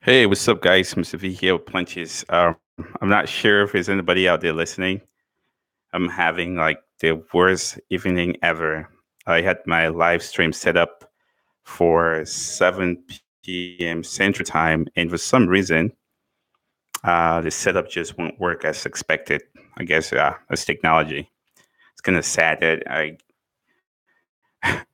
Hey, what's up, guys? Mr. V here with Plenties. I'm not sure if there's anybody out there listening. I'm having like the worst evening ever. I had my live stream set up for 7 p.m. Central Time, and for some reason, the setup just won't work as expected. I guess it's technology. It's kind of sad that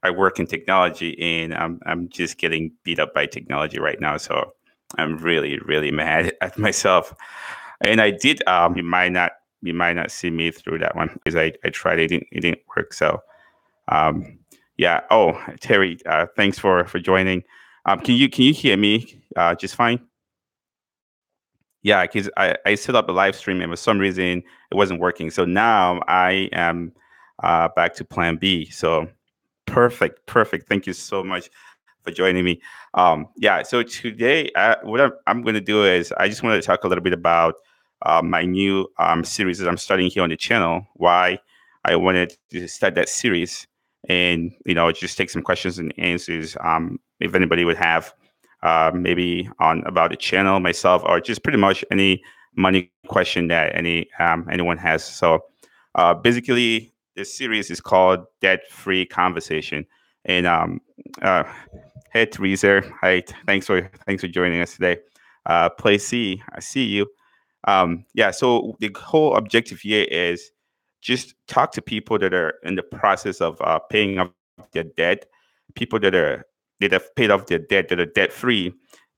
I work in technology, and I'm just getting beat up by technology right now. So I'm really mad at myself. And I did. You might not see me through that one because I tried. It didn't work. So um, yeah. Oh, Terry, thanks for joining. Can you hear me just fine? Yeah, because I set up a live stream and for some reason it wasn't working. So now I am back to Plan B. So perfect. Thank you so much for joining me. Yeah, so today, what I'm going to do is I just wanted to talk a little bit about my new series that I'm starting here on the channel. Why I wanted to start that series, and just take some questions and answers. If anybody would have maybe on about the channel, myself, or just pretty much any money question that anyone has. So basically, this series is called Debt Free Conversation, and uh, hey, Teresa. Hi. Thanks for joining us today. Play C. I see you. Yeah. So the whole objective here is just talk to people that are in the process of paying off their debt, people that have paid off their debt, that are debt free,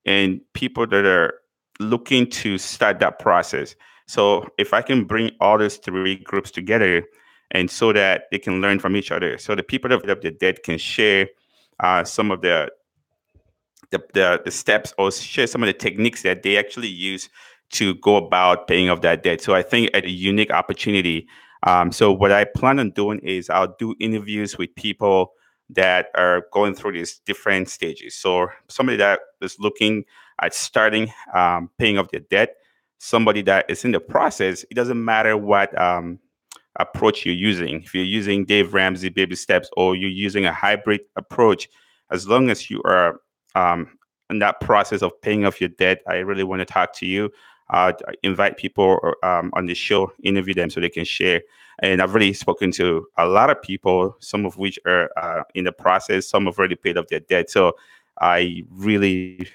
and people that are looking to start that process. So if I can bring all those three groups together, and so that they can learn from each other, so the people that have paid up their debt can share some of the steps or share some of the techniques that they actually use to go about paying off that debt. So I think at a unique opportunity. So what I plan on doing is I'll do interviews with people that are going through these different stages. So somebody that is looking at starting paying off their debt, somebody that is in the process. It doesn't matter what approach you're using. If you're using Dave Ramsey baby steps or you're using a hybrid approach, as long as you are in that process of paying off your debt, I really want to talk to you. Invite people on the show, interview them so they can share. And I've already spoken to a lot of people, some of which are in the process, some have already paid off their debt. So I really,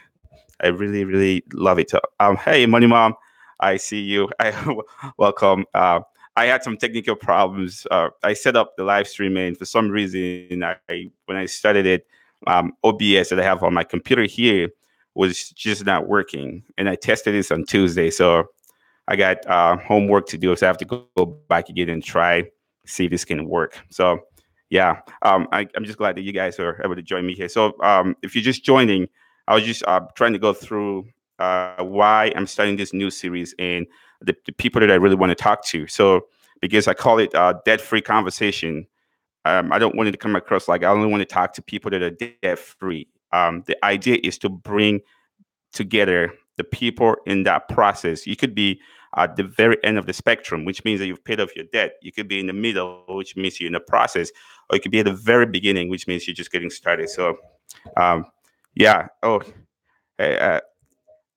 really love it. So, hey, Money Mom, I see you. Welcome. I had some technical problems. I set up the live stream, and for some reason, when I started it, OBS that I have on my computer here was just not working. And I tested this on Tuesday, so I got homework to do. So I have to go back again and try see if this can work. So yeah, I'm just glad that you guys are able to join me here. So if you're just joining, I was just trying to go through why I'm starting this new series and the people that I really want to talk to. So because I call it debt free conversation, I don't want it to come across like I only want to talk to people that are debt free. The idea is to bring together the people in that process. You could be at the very end of the spectrum, which means that you've paid off your debt. You could be in the middle, which means you're in the process, or you could be at the very beginning, which means you're just getting started. So, um, yeah. Oh, hey,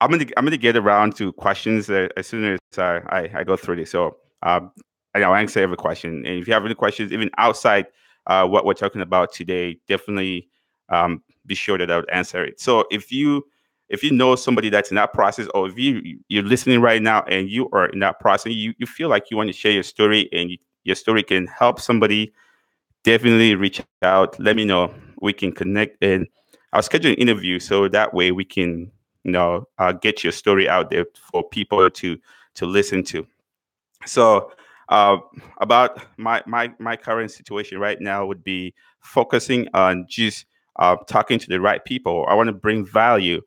I'm gonna get around to questions as soon as I go through this. So I'll answer every question. And if you have any questions, even outside what we're talking about today, definitely be sure that I would answer it. So if you know somebody that's in that process, or if you're listening right now and you are in that process, you feel like you want to share your story and your story can help somebody, definitely reach out. Let me know. We can connect and I'll schedule an interview so that way we can, get your story out there for people to listen to. So, uh, about my current situation right now would be focusing on just talking to the right people. I want to bring value.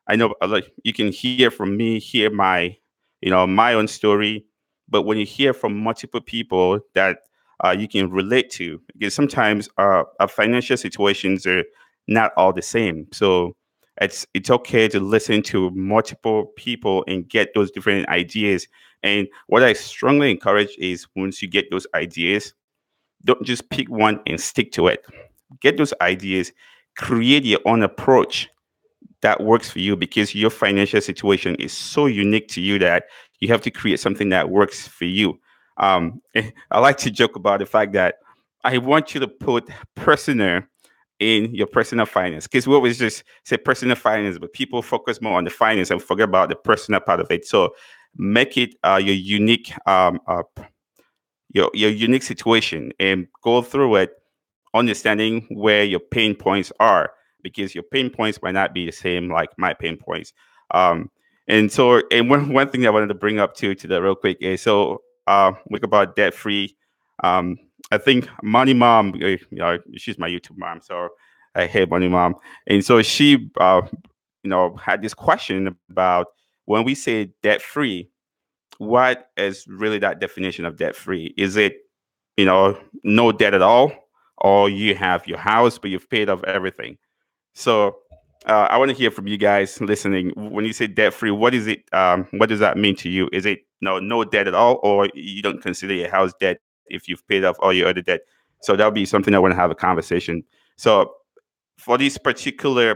I know like you can hear from me, hear my my own story, but when you hear from multiple people that you can relate to, because sometimes our financial situations are not all the same. So it's okay to listen to multiple people and get those different ideas. And what I strongly encourage is once you get those ideas, don't just pick one and stick to it. Get those ideas, create your own approach, that works for you, because your financial situation is so unique to you that you have to create something that works for you. I like to joke about the fact that I want you to put personal in your personal finance, because we always just say personal finance, but people focus more on the finance and forget about the personal part of it. So make it your unique your unique situation and go through it, understanding where your pain points are, because your pain points might not be the same like my pain points. Um, and so, and one thing I wanted to bring up to the real quick is, so we about debt free. Um, I think Money Mom, she's my YouTube mom, so I hate Money Mom, and so she, had this question about, when we say debt free, what is really that definition of debt free? Is it, no debt at all, or you have your house but you've paid off everything? So I want to hear from you guys listening. When you say debt free, what is it? What does that mean to you? Is it no debt at all, or you don't consider your house debt if you've paid off all your other debt? So that'll be something I want to have a conversation. So for this particular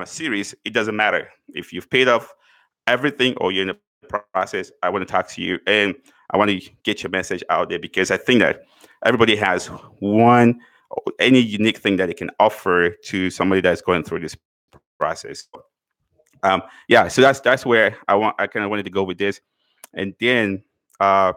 series, it doesn't matter if you've paid off everything or you're in the process. I want to talk to you, and I want to get your message out there, because I think that everybody has one, any unique thing that it can offer to somebody that's going through this process. Yeah, so that's where I kind of wanted to go with this, and then uh,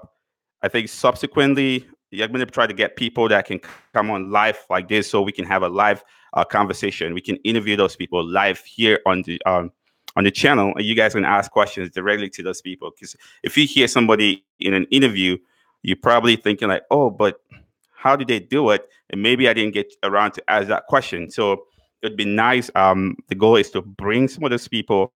I think subsequently, yeah, I'm going to try to get people that can come on live like this, so we can have a live conversation. We can interview those people live here on the channel, and you guys can ask questions directly to those people. Because if you hear somebody in an interview, you're probably thinking like, "Oh, but how did they do it?" And maybe I didn't get around to ask that question. So it'd be nice. The goal is to bring some of those people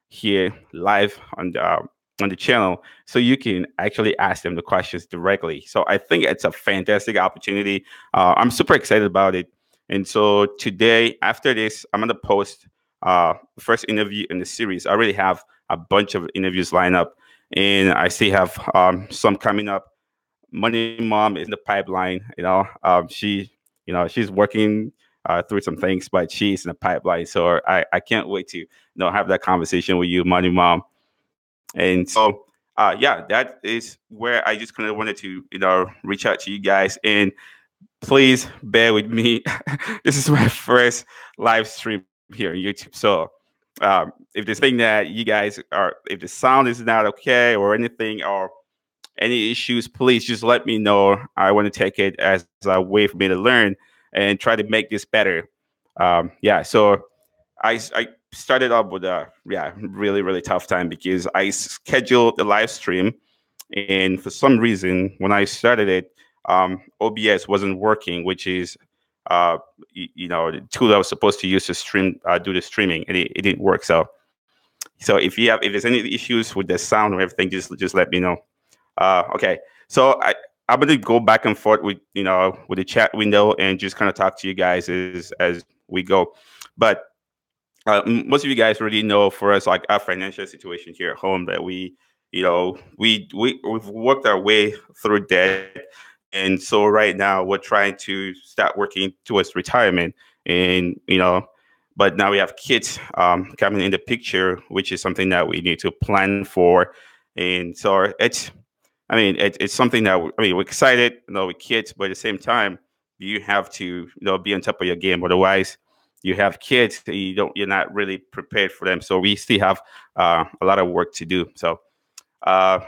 here live on the channel, so you can actually ask them the questions directly. So I think it's a fantastic opportunity. I'm super excited about it. And so today, after this, I'm going to post the first interview in the series. I already have a bunch of interviews lined up, and I still have some coming up. Money Mom is in the pipeline. She's working through some things, but she's in the pipeline. So I can't wait to have that conversation with you, Money Mom. And so yeah, that is where I just kind of wanted to reach out to you guys, and please bear with me. This is my first live stream here on YouTube. So if there's thing that you guys are, if the sound is not okay or anything, or any issues, please just let me know. I want to take it as a way for me to learn and try to make this better. Yeah, so I started off with a really tough time, because I scheduled the live stream, and for some reason when I started it, OBS wasn't working, which is the tool I was supposed to use to stream do the streaming, and it didn't work. So if there's any issues with the sound or everything, just let me know. Okay, so I'm gonna go back and forth with with the chat window and just kind of talk to you guys as we go. But most of you guys already know, for us, like our financial situation here at home, that we've worked our way through debt, and so right now we're trying to start working towards retirement, and but now we have kids coming in the picture, which is something that we need to plan for, and so it's something that we're excited, with kids, but at the same time, you have to, be on top of your game. Otherwise, you have kids, you're not really prepared for them. So we still have a lot of work to do. So, uh,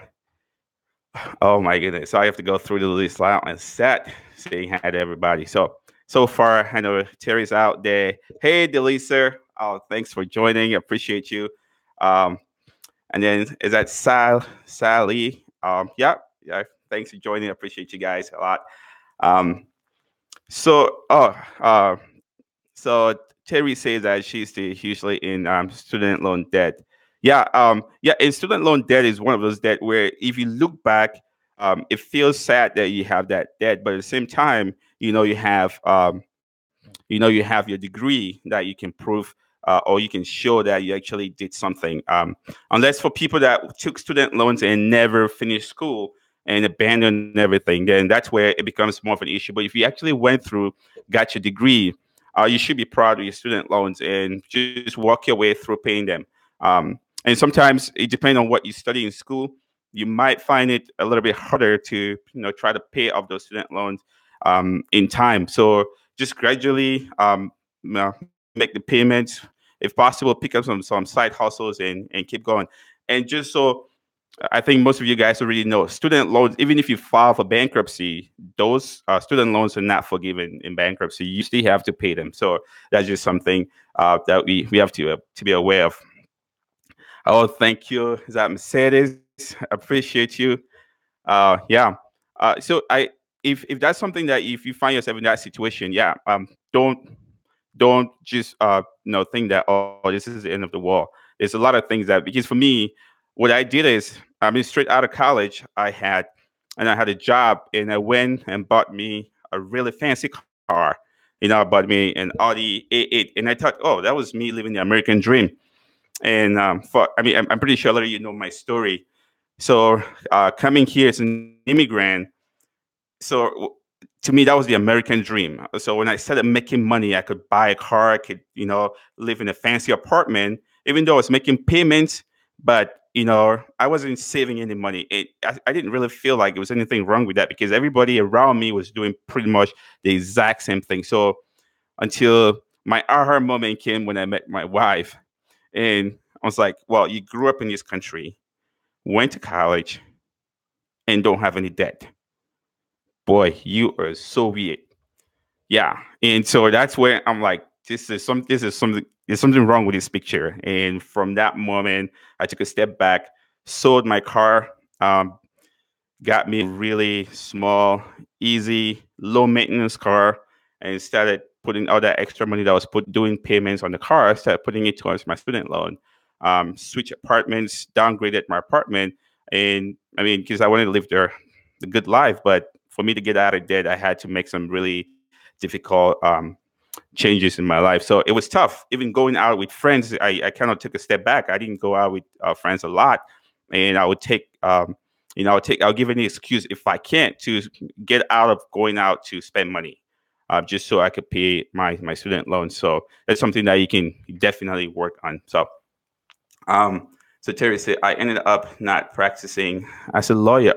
oh my goodness, so I have to go through the list loud and set, saying hi to everybody. So far, I know Terry's out there. Hey, Delisa. Oh, thanks for joining. Appreciate you. Um, and then is that Sally? Yeah. Thanks for joining. I appreciate you guys a lot. Um, so, so Terry says that she's still hugely in student loan debt. Yeah. And student loan debt is one of those debt where, if you look back, it feels sad that you have that debt, but at the same time, you have your degree that you can prove, or you can show that you actually did something. Unless for people that took student loans and never finished school and abandoned everything, then that's where it becomes more of an issue. But if you actually went through, got your degree, you should be proud of your student loans and just walk your way through paying them. And sometimes it depends on what you study in school. You might find it a little bit harder to try to pay off those student loans in time. So just gradually make the payments. If possible, pick up some side hustles and keep going. And just so I think most of you guys already know, student loans, even if you file for bankruptcy, those student loans are not forgiven in bankruptcy. You still have to pay them. So that's just something that we have to be aware of. Oh, thank you, is that Mercedes? Appreciate you. Yeah. So if that's something that if you find yourself in that situation, yeah, don't just think that, oh, this is the end of the world. There's a lot of things that, because for me, what I did is, I mean, straight out of college, I had a job, and I went and bought me a really fancy car. I bought me an Audi A8, and I thought, oh, that was me living the American dream. And I mean, I'm pretty sure a lot of you know my story. So coming here as an immigrant, so to me that was the American dream. So when I started making money, I could buy a car, I could live in a fancy apartment, even though I was making payments, but I wasn't saving any money. I didn't really feel like there was anything wrong with that, because everybody around me was doing pretty much the exact same thing. So until my aha moment came when I met my wife, and I was like, well, you grew up in this country, went to college, and don't have any debt. Boy, you are so weird. Yeah. And so that's where I'm like, there's something wrong with this picture. And from that moment, I took a step back, sold my car, um, got me a really small, easy, low maintenance car, and started putting all that extra money that I was doing payments on the car, started putting it towards my student loan. Switch apartments, downgraded my apartment, and I mean, because I wanted to live the good life, but for me to get out of debt, I had to make some really difficult changes in my life. So it was tough. Even going out with friends, I kind of took a step back. I didn't go out with friends a lot, and I would take, I'll give any excuse if I can't to get out of going out to spend money, just so I could pay my student loan. So that's something that you can definitely work on. So Terry said, I ended up not practicing as a lawyer,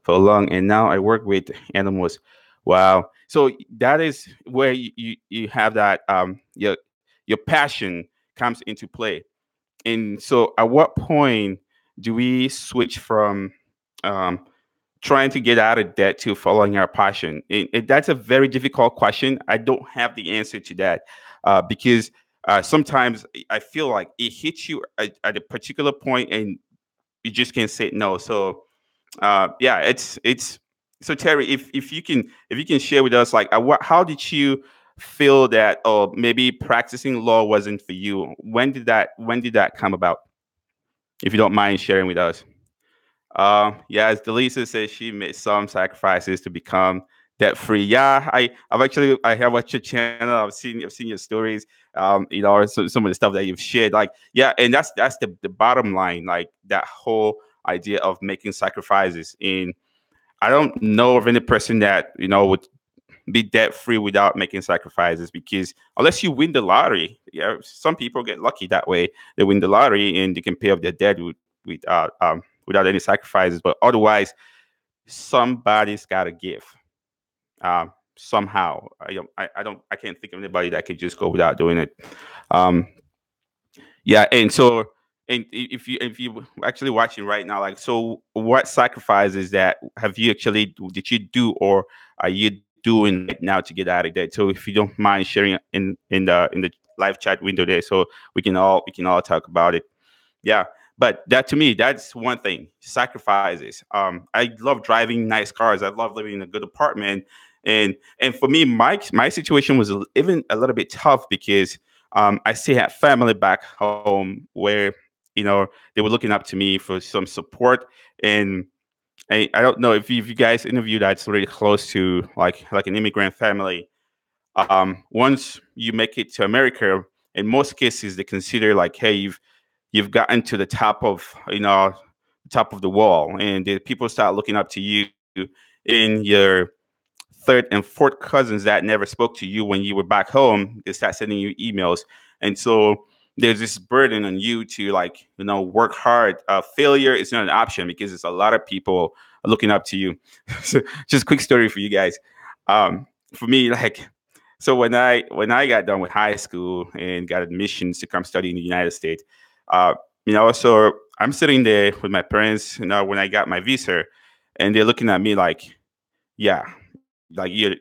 for long, and now I work with animals. Wow. So that is where you have that your passion comes into play. And so at what point do we switch from um, trying to get out of debt to following our passion? That's a very difficult question. I don't have the answer to that, because sometimes I feel like it hits you at a particular point and you just can't say no. So yeah, it's so Terry, if you can share with us, like, how did you feel that, oh, maybe practicing law wasn't for you? When did that come about? If you don't mind sharing with us. Yeah, as Delisa says, she made some sacrifices to become debt free. Yeah, I have watched your channel. I've seen your stories. Some of the stuff that you've shared. Like, yeah, and that's the bottom line. Like that whole idea of making sacrifices. And I don't know of any person that would be debt free without making sacrifices, because unless you win the lottery, yeah, some people get lucky that way. They win the lottery and they can pay off their debt without any sacrifices. But otherwise, somebody's got to give somehow. I can't think of anybody that could just go without doing it. Um, yeah, and so, and if you actually watching right now, like, so what sacrifices that have you actually did you do, or are you doing right now to get out of debt? So if you don't mind sharing in the live chat window there, so we can all talk about it. Yeah, but that, to me, that's one thing. Sacrifices. I love driving nice cars. I love living in a good apartment. And for me, my situation was even a little bit tough, because I still had family back home where they were looking up to me for some support. And I don't know if you guys interview that's really close to like an immigrant family. Once you make it to America, in most cases they consider like, hey, you've gotten to the top of the wall, and the people start looking up to you in your third and fourth cousins that never spoke to you when you were back home. They start sending you emails, and so there's this burden on you to, like, work hard. Failure is not an option because there's a lot of people looking up to you. So just quick story for you guys. For me, like, so when I got done with high school and got admissions to come study in the United States, uh, so I'm sitting there with my parents, when I got my visa, and they're looking at me like, yeah, like you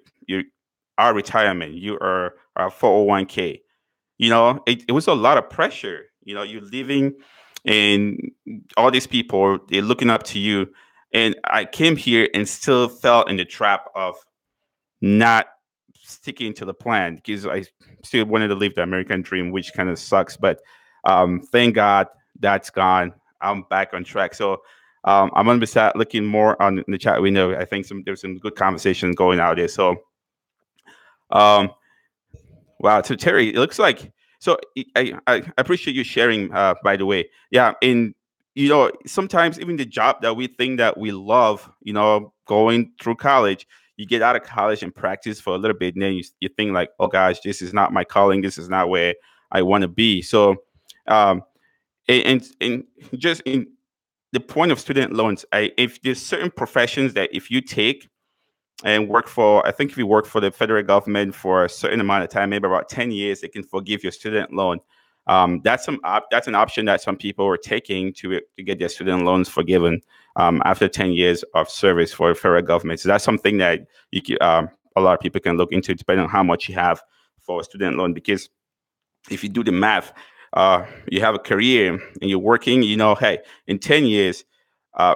our retirement, you are our 401k. It was a lot of pressure. You're living, and all these people, they're looking up to you. And I came here and still fell in the trap of not sticking to the plan because I still wanted to live the American dream, which kind of sucks. But thank God that's gone. I'm back on track. So I'm gonna be start looking more on the chat window. I think there's some good conversation going out there. So um, wow. So Terry, it looks like, so I appreciate you sharing. By the way, yeah, and sometimes even the job that we think that we love, going through college, you get out of college and practice for a little bit, and then you think like, oh gosh, this is not my calling. This is not where I want to be. So, um, and just in the point of student loans, if there's certain professions that if you take and work for, I think if you work for the federal government for a certain amount of time, maybe about 10 years, they can forgive your student loan. That's an option that some people are taking to get their student loans forgiven after 10 years of service for the federal government. So that's something that a lot of people can look into depending on how much you have for a student loan. Because if you do the math, you have a career and you're working, hey, in 10 years, uh,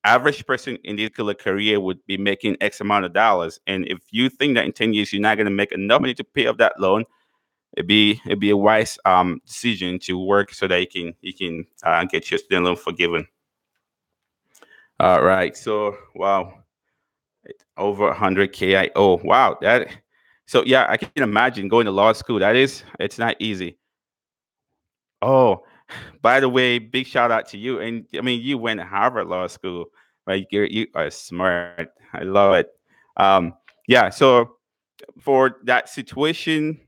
average person in this particular career would be making X amount of dollars. And if you think that in 10 years you're not going to make enough money to pay off that loan, it'd be a wise decision to work so that you can get your student loan forgiven. All right. So wow, over 100K I owe. Wow, that. So yeah, I can imagine going to law school. It's not easy. Oh, by the way, big shout out to you. And I mean, you went to Harvard Law School, right? You are smart. I love it. Yeah. So for that situation,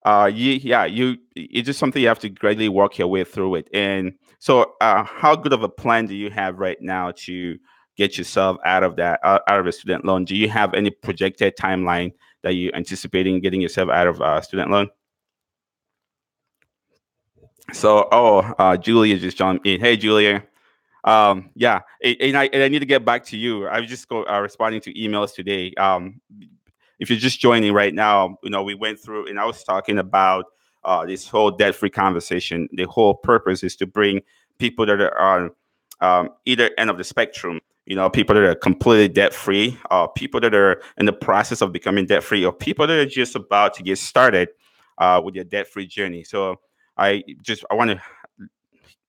it's just something you have to gradually work your way through it. And so, how good of a plan do you have right now to get yourself out of that, out of a student loan? Do you have any projected timeline that you're anticipating getting yourself out of student loan? So, Julia just jumped in. Hey, Julia. Yeah, and I need to get back to you. I was just responding to emails today. If you're just joining right now, we went through, and I was talking about this whole debt-free conversation. The whole purpose is to bring people that are on either end of the spectrum. People that are completely debt-free, people that are in the process of becoming debt-free, or people that are just about to get started with their debt-free journey. So I want to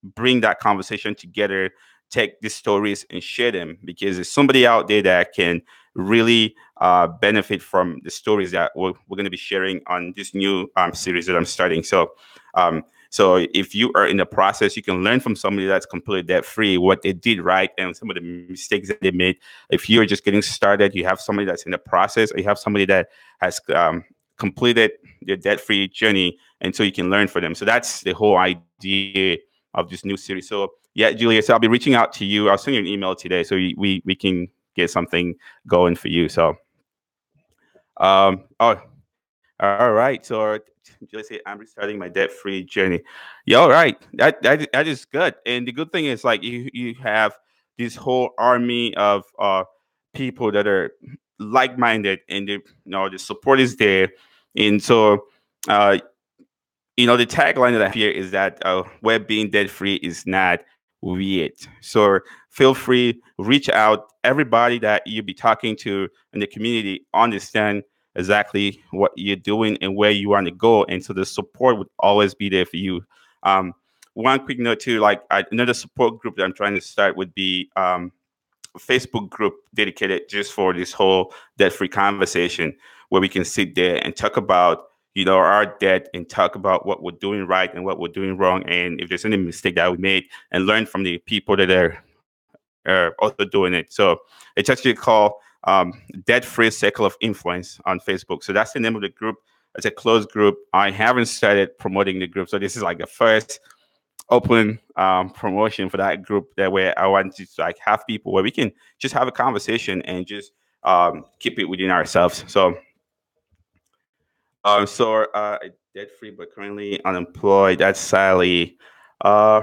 bring that conversation together, take these stories and share them, because there's somebody out there that can really benefit from the stories that we're going to be sharing on this new series that I'm starting. So if you are in the process, you can learn from somebody that's completely debt free, what they did right and some of the mistakes that they made. If you're just getting started, you have somebody that's in the process, or you have somebody that has completed their debt free journey, and so you can learn from them. So that's the whole idea of this new series. So yeah, Julia, so I'll be reaching out to you. I'll send you an email today so we can get something going for you. So oh, all right. So Julia said, I'm restarting my debt-free journey. Yeah, all right. That is good. And the good thing is, like, you have this whole army of people that are like-minded, and the support is there. And so uh the tagline that I have here is that web being debt free is not weird. So feel free, reach out. Everybody that you be talking to in the community understand exactly what you're doing and where you want to go, and so the support would always be there for you. Um, One quick note too, like another support group that I'm trying to start would be Facebook group dedicated just for this whole debt-free conversation, where we can sit there and talk about our debt, and talk about what we're doing right and what we're doing wrong, and if there's any mistake that we made, and learn from the people that are also doing it. So it's actually called Debt Free Circle of Influence on Facebook. So that's the name of the group. It's a closed group. I haven't started promoting the group, so this is like the first open promotion for that group. That where I want to like have people where we can just have a conversation and just keep it within ourselves. So debt free but currently unemployed. That's Sally. Uh,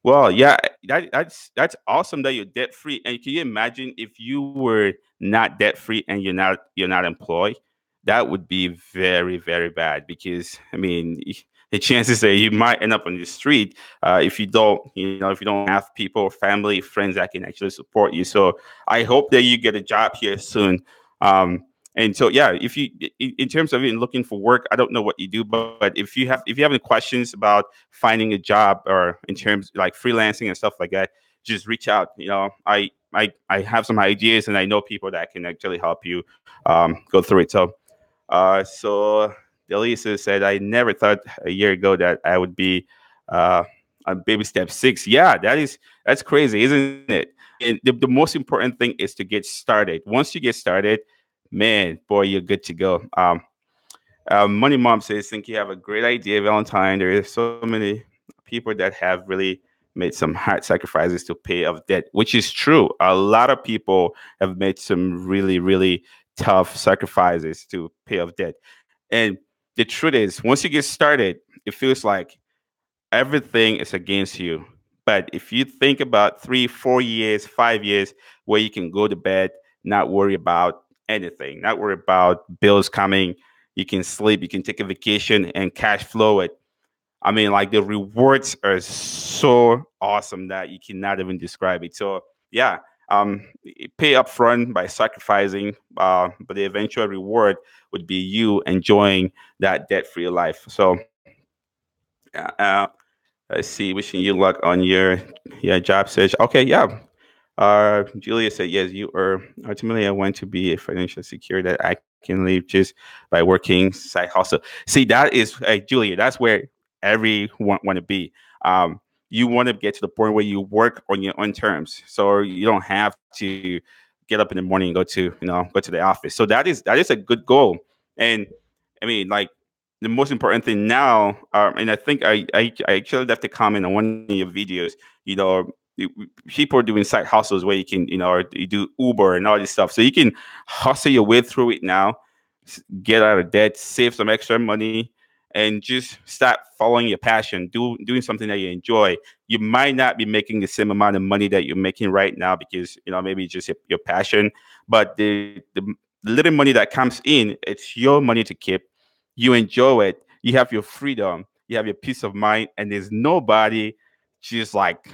well, yeah, that's awesome that you're debt free. And can you imagine if you were not debt free and you're not employed? That would be very very bad because I mean the chances that you might end up on the street if you don't if you don't have people, family, friends that can actually support you. So I hope that you get a job here soon. Um, and so yeah, if you in terms of even looking for work, I don't know what you do, but if you have any questions about finding a job or in terms like freelancing and stuff like that, just reach out. I have some ideas and I know people that can actually help you go through it. So Delisa said, I never thought a year ago that I would be uh, on baby step 6. Yeah, that's crazy, isn't it? And the most important thing is to get started. Once you get started, man, boy, you're good to go. Money Mom says, think you have a great idea, Valentine. There is so many people that have really made some hard sacrifices to pay off debt, which is true. A lot of people have made some really, really tough sacrifices to pay off debt. And the truth is, once you get started, it feels like everything is against you. But if you think about 3, 4 years, 5 years, where you can go to bed, not worry about anything, not worry about bills coming, you can sleep, you can take a vacation and cash flow it. I mean, like the rewards are so awesome that you cannot even describe it. So yeah, pay up front by sacrificing, but the eventual reward would be you enjoying that debt-free life. So let's see, wishing you luck on your job search. Okay, yeah. Julia said, yes, you are. Ultimately, I want to be a financial secure that I can live just by working side hustle. See, that is, Julia, that's where everyone want to be. You want to get to the point where you work on your own terms. So you don't have to get up in the morning and go to the office. So that is a good goal. And I mean, like, the most important thing now, and I think I actually left a comment on one of your videos. You know, you- people are doing side hustles where you can, or you do Uber and all this stuff. So you can hustle your way through it now, get out of debt, save some extra money, and just start following your passion, doing something that you enjoy. You might not be making the same amount of money that you're making right now because maybe it's just your passion, but the little money that comes in, it's your money to keep. You enjoy it. You have your freedom. You have your peace of mind, and there's nobody just like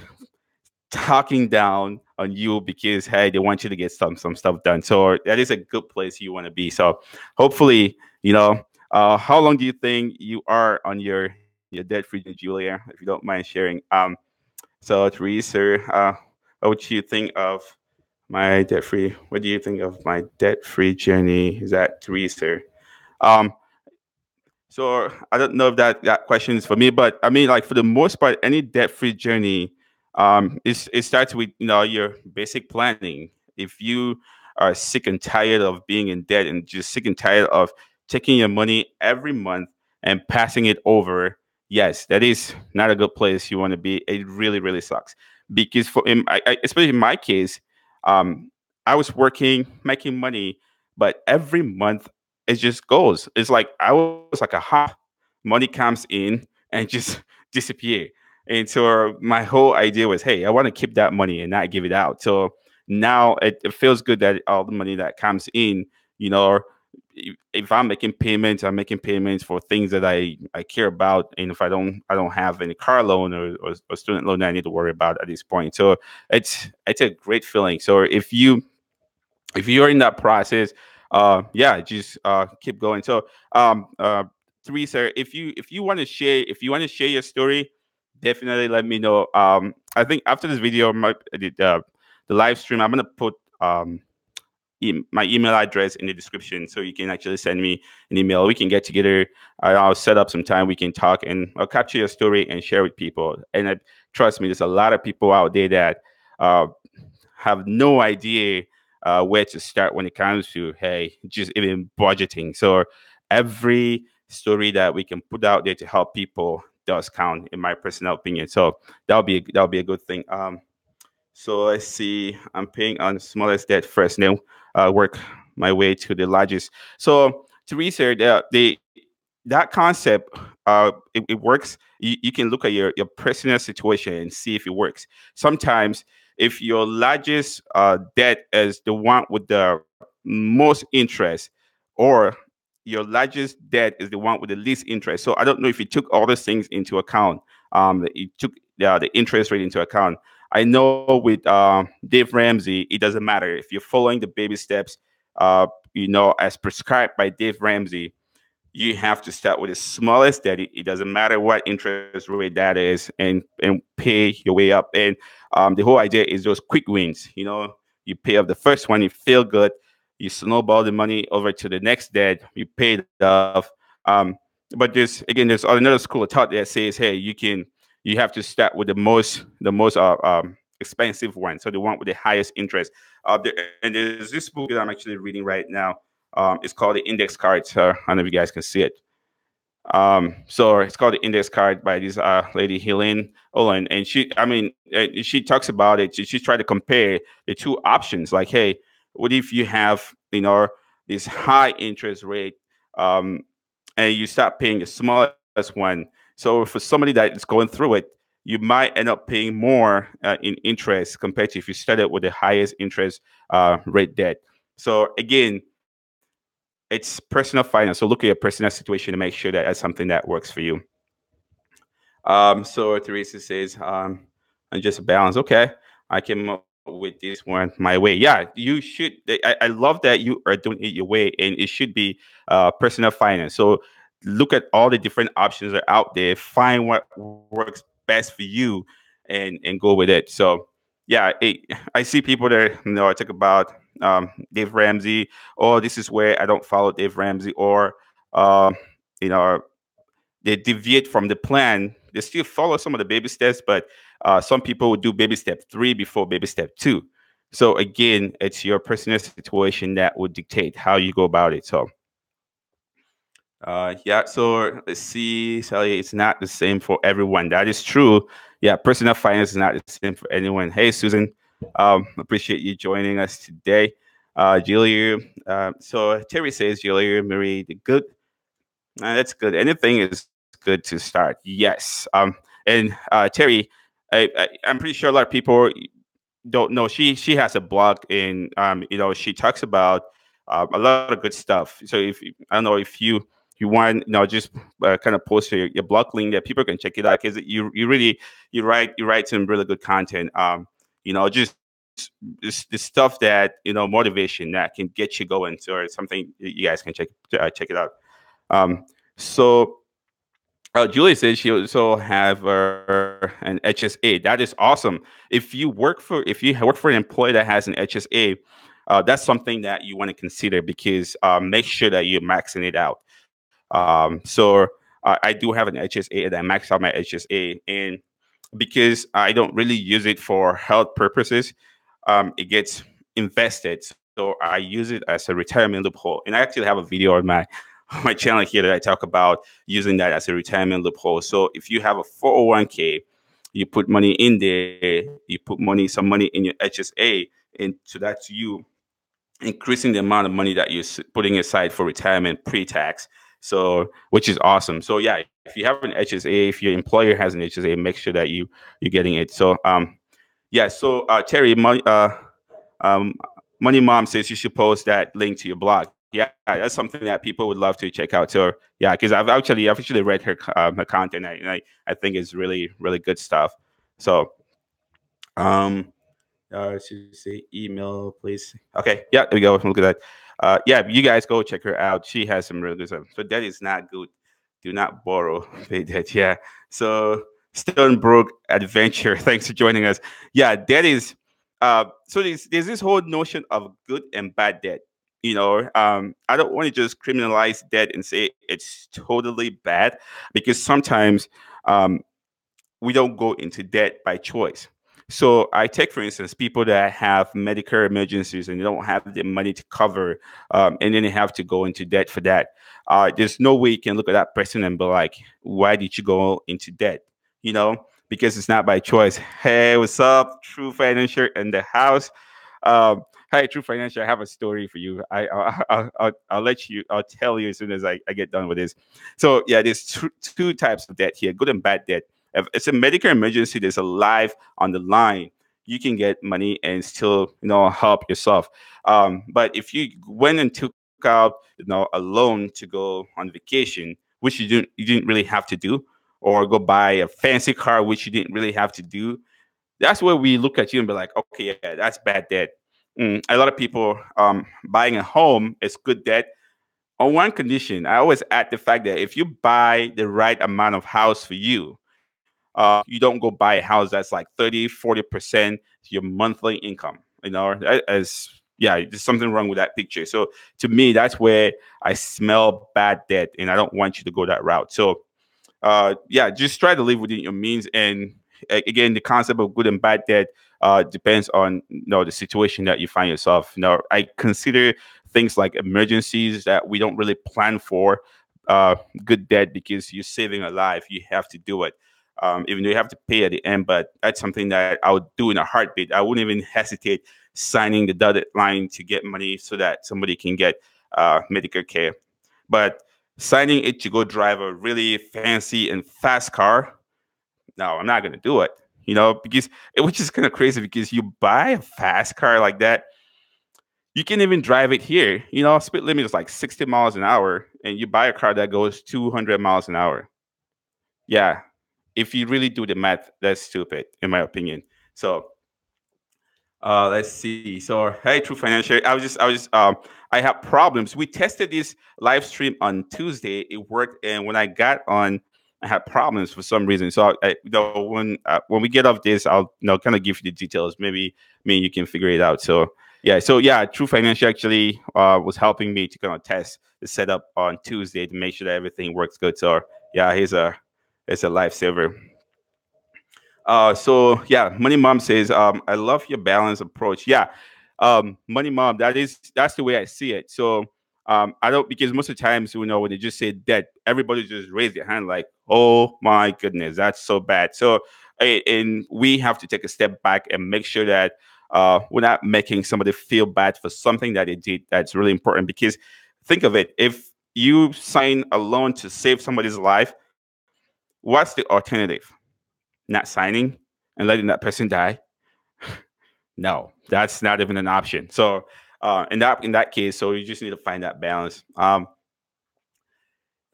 talking down on you because hey, they want you to get some stuff done. So that is a good place you want to be. So hopefully, how long do you think you are on your debt free journey, Julia? If you don't mind sharing. So Teresa, what would you think of my debt free? What do you think of my debt free journey? Is that Teresa? Um, so I don't know if that question is for me, but I mean, like for the most part, any debt-free journey, it starts with your basic planning. If you are sick and tired of being in debt and just sick and tired of taking your money every month and passing it over, yes, that is not a good place you want to be. It really, really sucks because especially in my case, um, I was working, making money, but every month it just goes. It's like I was like a hop. Money comes in and just disappear. And so my whole idea was, hey, I want to keep that money and not give it out. So now it feels good that all the money that comes in, you know, if I'm making payments, I'm making payments for things that I care about. And if I don't have any car loan or student loan that I need to worry about at this point. So it's a great feeling. So if you're in that process, yeah, just keep going. So Teresa, if you want to share your story, definitely let me know. I think after this video, the live stream, I'm gonna put my email address in the description so you can actually send me an email. We can get together. I'll set up some time. We can talk and I'll capture your story and share with people. And trust me, there's a lot of people out there that uh, have no idea where to start when it comes to, hey, just even budgeting. So every story that we can put out there to help people does count, in my personal opinion. So that'll be a good thing. So let's see. I'm paying on the smallest debt first, then work my way to the largest. So Teresa, that concept, it works. You can look at your personal situation and see if it works. Sometimes, if your largest debt is the one with the most interest, or your largest debt is the one with the least interest. So I don't know if you took all those things into account. You took the interest rate into account. I know with Dave Ramsey, it doesn't matter if you're following the baby steps, as prescribed by Dave Ramsey. You have to start with the smallest debt. It doesn't matter what interest rate that is, and pay your way up. And the whole idea is those quick wins. You pay off the first one, you feel good, you snowball the money over to the next debt, you pay it off. Um, but there's another school of thought that says, hey, you have to start with the most expensive one, so the one with the highest interest. And there's this book that I'm actually reading right now. It's called the Index Cards. I don't know if you guys can see it. So it's called the Index Card by this lady Helene Olin, and she talks about it. She tried to compare the two options. Like, hey, what if you have this high interest rate, um, and you start paying the smallest one? So for somebody that is going through it, you might end up paying more in interest compared to if you started with the highest interest rate debt. So again, it's personal finance. So look at your personal situation to make sure that that's something that works for you. So Teresa says, and just balance. Okay, I came up with this one my way. Yeah, you should. I love that you are doing it your way, and it should be personal finance. So look at all the different options that are out there. Find what works best for you, and go with it. So yeah, I see people that I talk about Dave Ramsey. Oh, this is where I don't follow Dave Ramsey, or um, you know they deviate from the plan. They still follow some of the baby steps, but some people would do baby step 3 before baby step 2. So again, it's your personal situation that would dictate how you go about it. So yeah, so let's see, Sally, it's not the same for everyone. That is true. Yeah, personal finance is not the same for anyone. Hey, Susan, appreciate you joining us today. Julia, so Terry says, Julia, Marie, the good. That's good. Anything is good to start. Yes. And Terry, I'm pretty sure a lot of people don't know. She has a blog, and she talks about a lot of good stuff. So I don't know if you want, just kind of post your blog link that people can check it out, because you write some really good content. Just this stuff that motivation that can get you going, or something you guys can check it out. So Julie says she also have an HSA. That is awesome. If you work for an employee that has an HSA, that's something that you want to consider, because make sure that you're maxing it out. So I do have an HSA, and I max out my HSA, and because I don't really use it for health purposes, it gets invested. So I use it as a retirement loophole. And I actually have a video on my my channel here that I talk about using that as a retirement loophole. So if you have a 401k, you put money in there, you put some money in your HSA, and so that's you increasing the amount of money that you're putting aside for retirement pre-tax. So, which is awesome. So yeah, if you have an HSA, if your employer has an HSA, make sure that you're getting it. So yeah. So Terry, um, Money Mom says you should post that link to your blog. Yeah, that's something that people would love to check out. So yeah, because I've actually read her content, and I think it's really good stuff. So um, should say email, please. Okay, yeah, there we go. Look at that. Yeah, you guys go check her out. She has some really good stuff. So that is not good. Do not borrow. Pay debt. Yeah. So Stonebrook Adventure. Thanks for joining us. Yeah, that is. So there's this whole notion of good and bad debt. I don't want to just criminalize debt and say it's totally bad, because sometimes um, we don't go into debt by choice. So I take, for instance, people that have Medicare emergencies and they don't have the money to cover, and then they have to go into debt for that. There's no way you can look at that person and be like, "Why did you go into debt?" You know, because it's not by choice. Hey, what's up, True Financial in the house? Um, Hi, True Financial. I have a story for you. I'll let you. I'll tell you as soon as I get done with this. So yeah, there's two types of debt here: good and bad debt. If it's a medical emergency, there's a life on the line. You can get money and still, help yourself. But if you went and took out, a loan to go on vacation, which you didn't really have to do, or go buy a fancy car, which you didn't really have to do, that's where we look at you and be like, okay, yeah, that's bad debt. A lot of people, buying a home is good debt on one condition. I always add the fact that if you buy the right amount of house for you, you don't go buy a house that's like 30-40% your monthly income. As yeah, there's something wrong with that picture. So to me, that's where I smell bad debt, and I don't want you to go that route. So yeah, just try to live within your means. And again, the concept of good and bad debt depends on the situation that you find yourself. I consider things like emergencies that we don't really plan for good debt, because you're saving a life. You have to do it. Even though you have to pay at the end, but that's something that I would do in a heartbeat. I wouldn't even hesitate signing the dotted line to get money so that somebody can get Medicare care. But signing it to go drive a really fancy and fast car, no, I'm not gonna do it. Because which is kind of crazy, because you buy a fast car like that, you can even drive it here. Speed limit is like 60 miles an hour, and you buy a car that goes 200 miles an hour. Yeah, if you really do the math, that's stupid, in my opinion. So let's see. So, hey, True Financial. I have problems. We tested this live stream on Tuesday. It worked, and when I got on, I had problems for some reason. So, when we get off this, I'll kind of give you the details. Maybe me and you can figure it out. So, yeah. So, yeah, True Financial actually was helping me to kind of test the setup on Tuesday to make sure that everything works good. So, yeah, it's a lifesaver. So yeah, Money Mom says, I love your balanced approach. Yeah, Money Mom, that's the way I see it. So I don't, because most of the times, when they just say debt, everybody just raise their hand like, oh my goodness, that's so bad. So and we have to take a step back and make sure that we're not making somebody feel bad for something that they did that's really important. Because think of it, if you sign a loan to save somebody's life, what's the alternative? Not signing and letting that person die? No, that's not even an option. So in that case, so you just need to find that balance.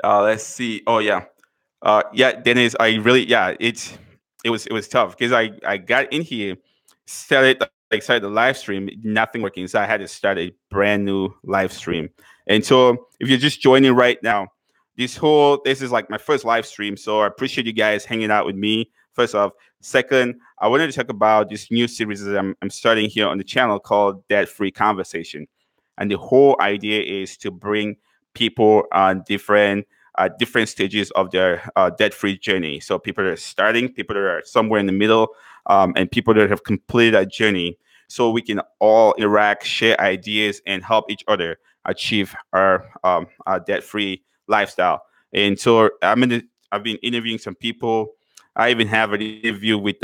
Let's see. Oh yeah, yeah, Dennis. I really, yeah. It was tough because I got in here, started the live stream, nothing working, so I had to start a brand new live stream. And so if you're just joining right now, this is like my first live stream, so I appreciate you guys hanging out with me. First off, second, I wanted to talk about this new series that I'm starting here on the channel called Debt Free Conversation, and the whole idea is to bring people on different stages of their debt-free journey. So people that are starting, people that are somewhere in the middle, and people that have completed that journey. So we can all interact, share ideas, and help each other achieve our debt-free lifestyle. And so I've been interviewing some people. I even have an interview with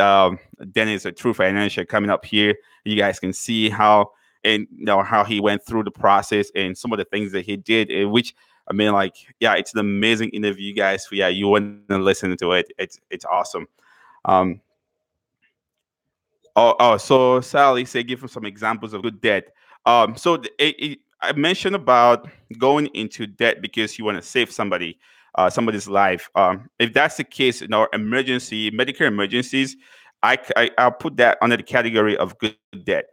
Dennis, a True Financial, coming up here. You guys can see how he went through the process and some of the things that he did, which I mean, like, yeah, it's an amazing interview, guys. Yeah, you want to listen to it. It's awesome. Um, so Sally said, give him some examples of good debt. So I mentioned about going into debt because you want to save somebody's life. If that's the case, Medicare emergencies, I'll put that under the category of good debt,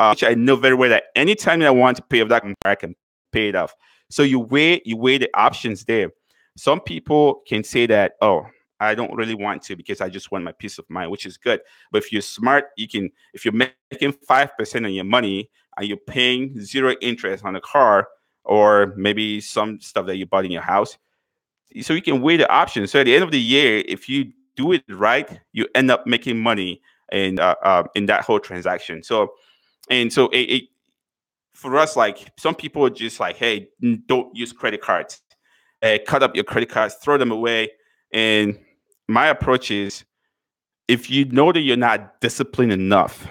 which I know very well that anytime I want to pay off that, I can pay it off. So you weigh the options there. Some people can say that, oh, I don't really want to because I just want my peace of mind, which is good. But if you're smart, you can. If you're making 5% on your money and you're paying zero interest on a car or maybe some stuff that you bought in your house, so you can weigh the options. So at the end of the year, if you do it right, you end up making money in that whole transaction. So and so for us, like some people are just like, hey, don't use credit cards, cut up your credit cards, throw them away. And my approach is, if you know that you're not disciplined enough,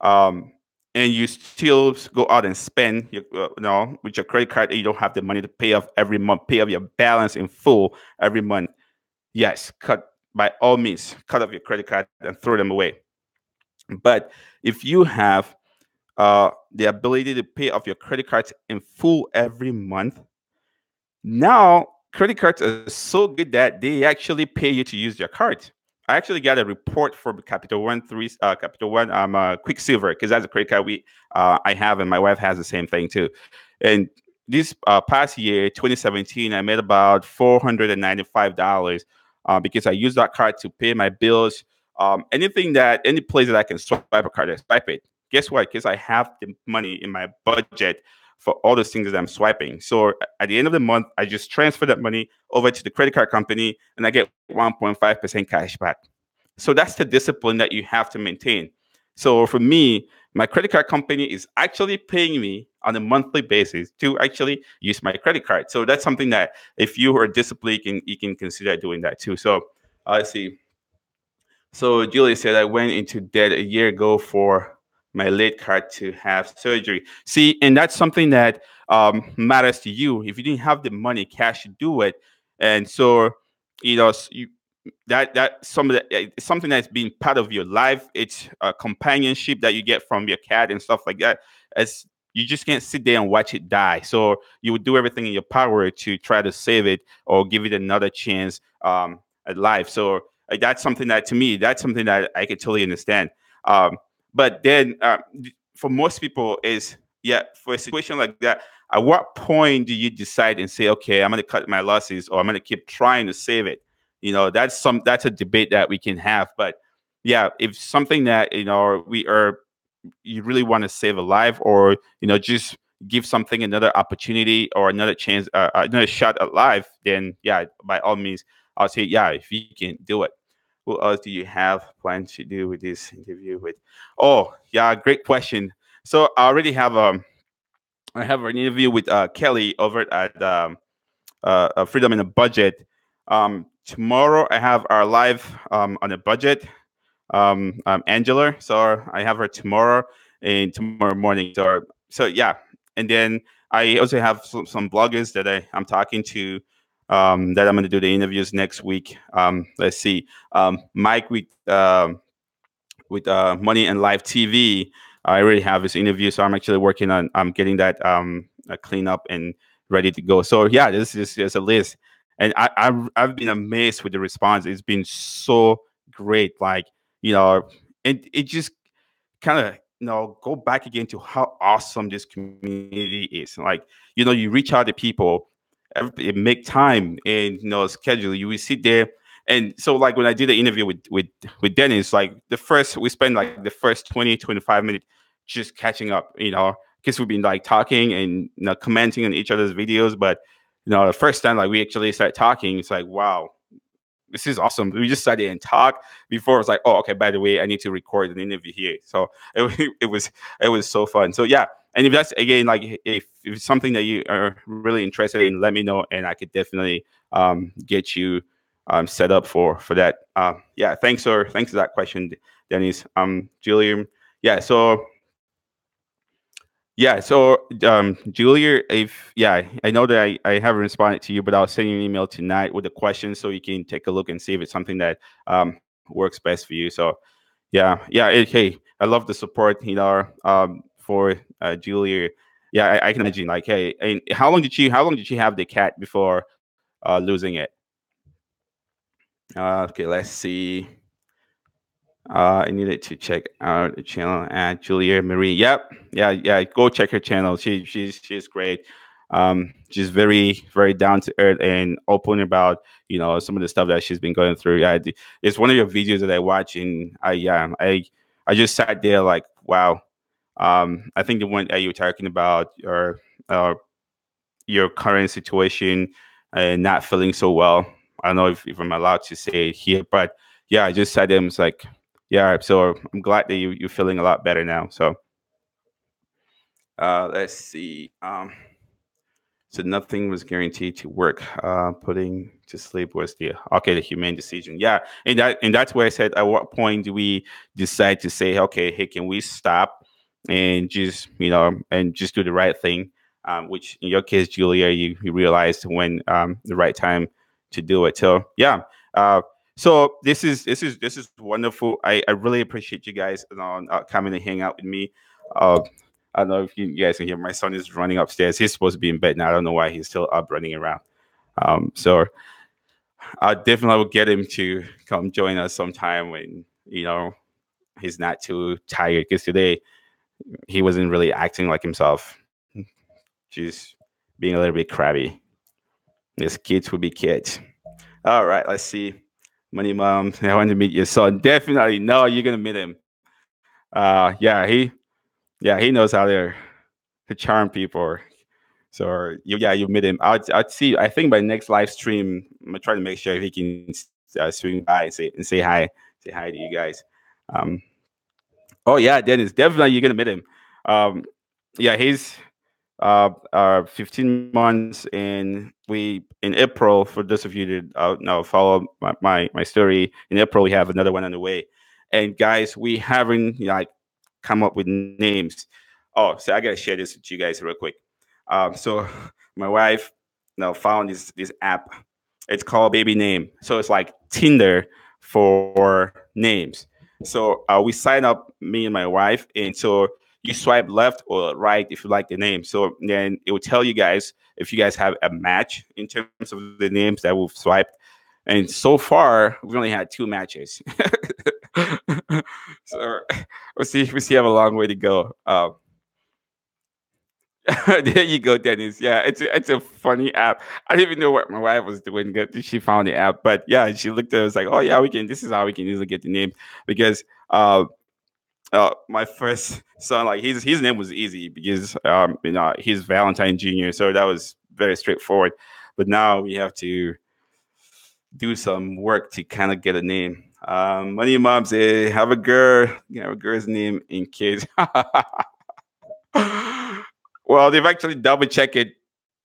um, and you still go out and spend with your credit card, and you don't have the money to pay off every month, pay off your balance in full every month, yes, cut by all means, cut off your credit card and throw them away. But if you have the ability to pay off your credit cards in full every month, now credit cards are so good that they actually pay you to use your cards. I actually got a report from Capital One Quicksilver, because that's a credit card I have, and my wife has the same thing too. And this past year, 2017, I made about $495 because I used that card to pay my bills. Any place that I can swipe a card, I swipe it. Guess what? Because I have the money in my budget for all those things that I'm swiping. So at the end of the month, I just transfer that money over to the credit card company, and I get 1.5% cash back. So that's the discipline that you have to maintain. So for me, my credit card company is actually paying me on a monthly basis to actually use my credit card. So that's something that if you are disciplined, you can consider doing that too. So let's see. So Julie said, I went into debt a year ago for my late card to have surgery. See, and that's something that matters to you. If you didn't have the money, cash to do it, and so you, that some of the it's something that's been part of your life. It's a companionship that you get from your cat and stuff like that. As you just can't sit there and watch it die. So you would do everything in your power to try to save it or give it another chance at life. So that's something that, to me, that's something that I can totally understand. But then for most people is, yeah, for a situation like that, at what point do you decide and say, okay, I'm going to cut my losses, or I'm going to keep trying to save it? That's a debate that we can have. But yeah, if something that you really want to save a life, or just give something another opportunity or another chance, another shot at life, then yeah, by all means, I'll say, yeah, if you can do it. Who else do you have planned to do with this interview with? Oh yeah, great question. So I have an interview with Kelly over at Freedom in a Budget. Tomorrow I have our live on a budget. Angela. So I have her tomorrow and tomorrow morning. So yeah, and then I also have some bloggers that I'm talking to. That I'm going to do the interviews next week. Let's see, Mike with Money and Live TV. I already have his interview, so I'm actually working on getting that clean up and ready to go. So yeah, this is just a list, and I've been amazed with the response. It's been so great. Like, it just kind of go back again to how awesome this community is. Like, you reach out to people, make time, and schedule. You will sit there. And so, like, when I did the interview with Dennis, like, we spent like the first 20-25 minutes just catching up, because we've been like talking and commenting on each other's videos. But the first time, like, we actually started talking, it's like, wow, this is awesome. We just sat there and talk before. It was like, oh, okay, by the way, I need to record an interview here. So it was so fun. So yeah, and if that's, again, like, if it's something that you are really interested in, let me know, and I could definitely get you set up for that. Yeah, thanks for that question, Dennis. Julian. Yeah, so Julia, if yeah, I know that I haven't responded to you, but I'll send you an email tonight with the questions so you can take a look and see if it's something that works best for you. So yeah. Hey, I love the support, for Julia. Yeah, I can imagine. Like, hey, and how long did you have the cat before losing it? Okay, let's see. I needed to check out the channel at Julia Marie. Yep, yeah. Go check her channel. She's great. She's very, very down to earth and open about some of the stuff that she's been going through. Yeah, it's one of your videos that I watch, and I just sat there like, wow. I think the one that you were talking about your current situation and not feeling so well. I don't know if I'm allowed to say it here, but yeah, I just sat there and was like, Yeah, so I'm glad that you're feeling a lot better now. So let's see. So nothing was guaranteed to work. Putting to sleep was the humane decision. Yeah, and that's where I said, at what point do we decide to say, okay, hey, can we stop and just and just do the right thing? Which in your case, Julia, you realized when the right time to do it. So yeah. Uh, so this is wonderful. I really appreciate you guys coming and hang out with me. Uh, I don't know if you guys can hear. My son is running upstairs. He's supposed to be in bed now. I don't know why he's still up running around. So I definitely will get him to come join us sometime when he's not too tired. Because today he wasn't really acting like himself. Just being a little bit crabby. These kids will be kids. All right, let's see. Money mom, I want to meet your son. Definitely, no, you're gonna meet him. Yeah, he knows how to charm people. So you meet him. I'd see. I think by next live stream, I'm gonna try to make sure he can swing by and say say hi to you guys. Um, oh yeah, Dennis, definitely you're gonna meet him. Um, yeah, he's 15 months, and we in April. For those of you that now follow my story, in April we have another one on the way. And guys, we haven't come up with names. Oh, so I gotta share this with you guys real quick. So my wife now found this app. It's called Baby Name. So it's like Tinder for names. So we sign up, me and my wife, and so you swipe left or right if you like the name. So then it will tell you guys if you guys have a match in terms of the names that we've swiped. And so far, we've only had two matches. So we see have a long way to go. There you go, Dennis. Yeah, it's a funny app. I didn't even know what my wife was doing. She found the app, but yeah, she looked at it. Was like, oh yeah, we can. This is how we can easily get the name because my first son, like his name was easy because he's Valentine Jr. So that was very straightforward. But now we have to do some work to kind of get a name. Money mom say have a girl, have a girl's name in case. Well, they've actually double checked it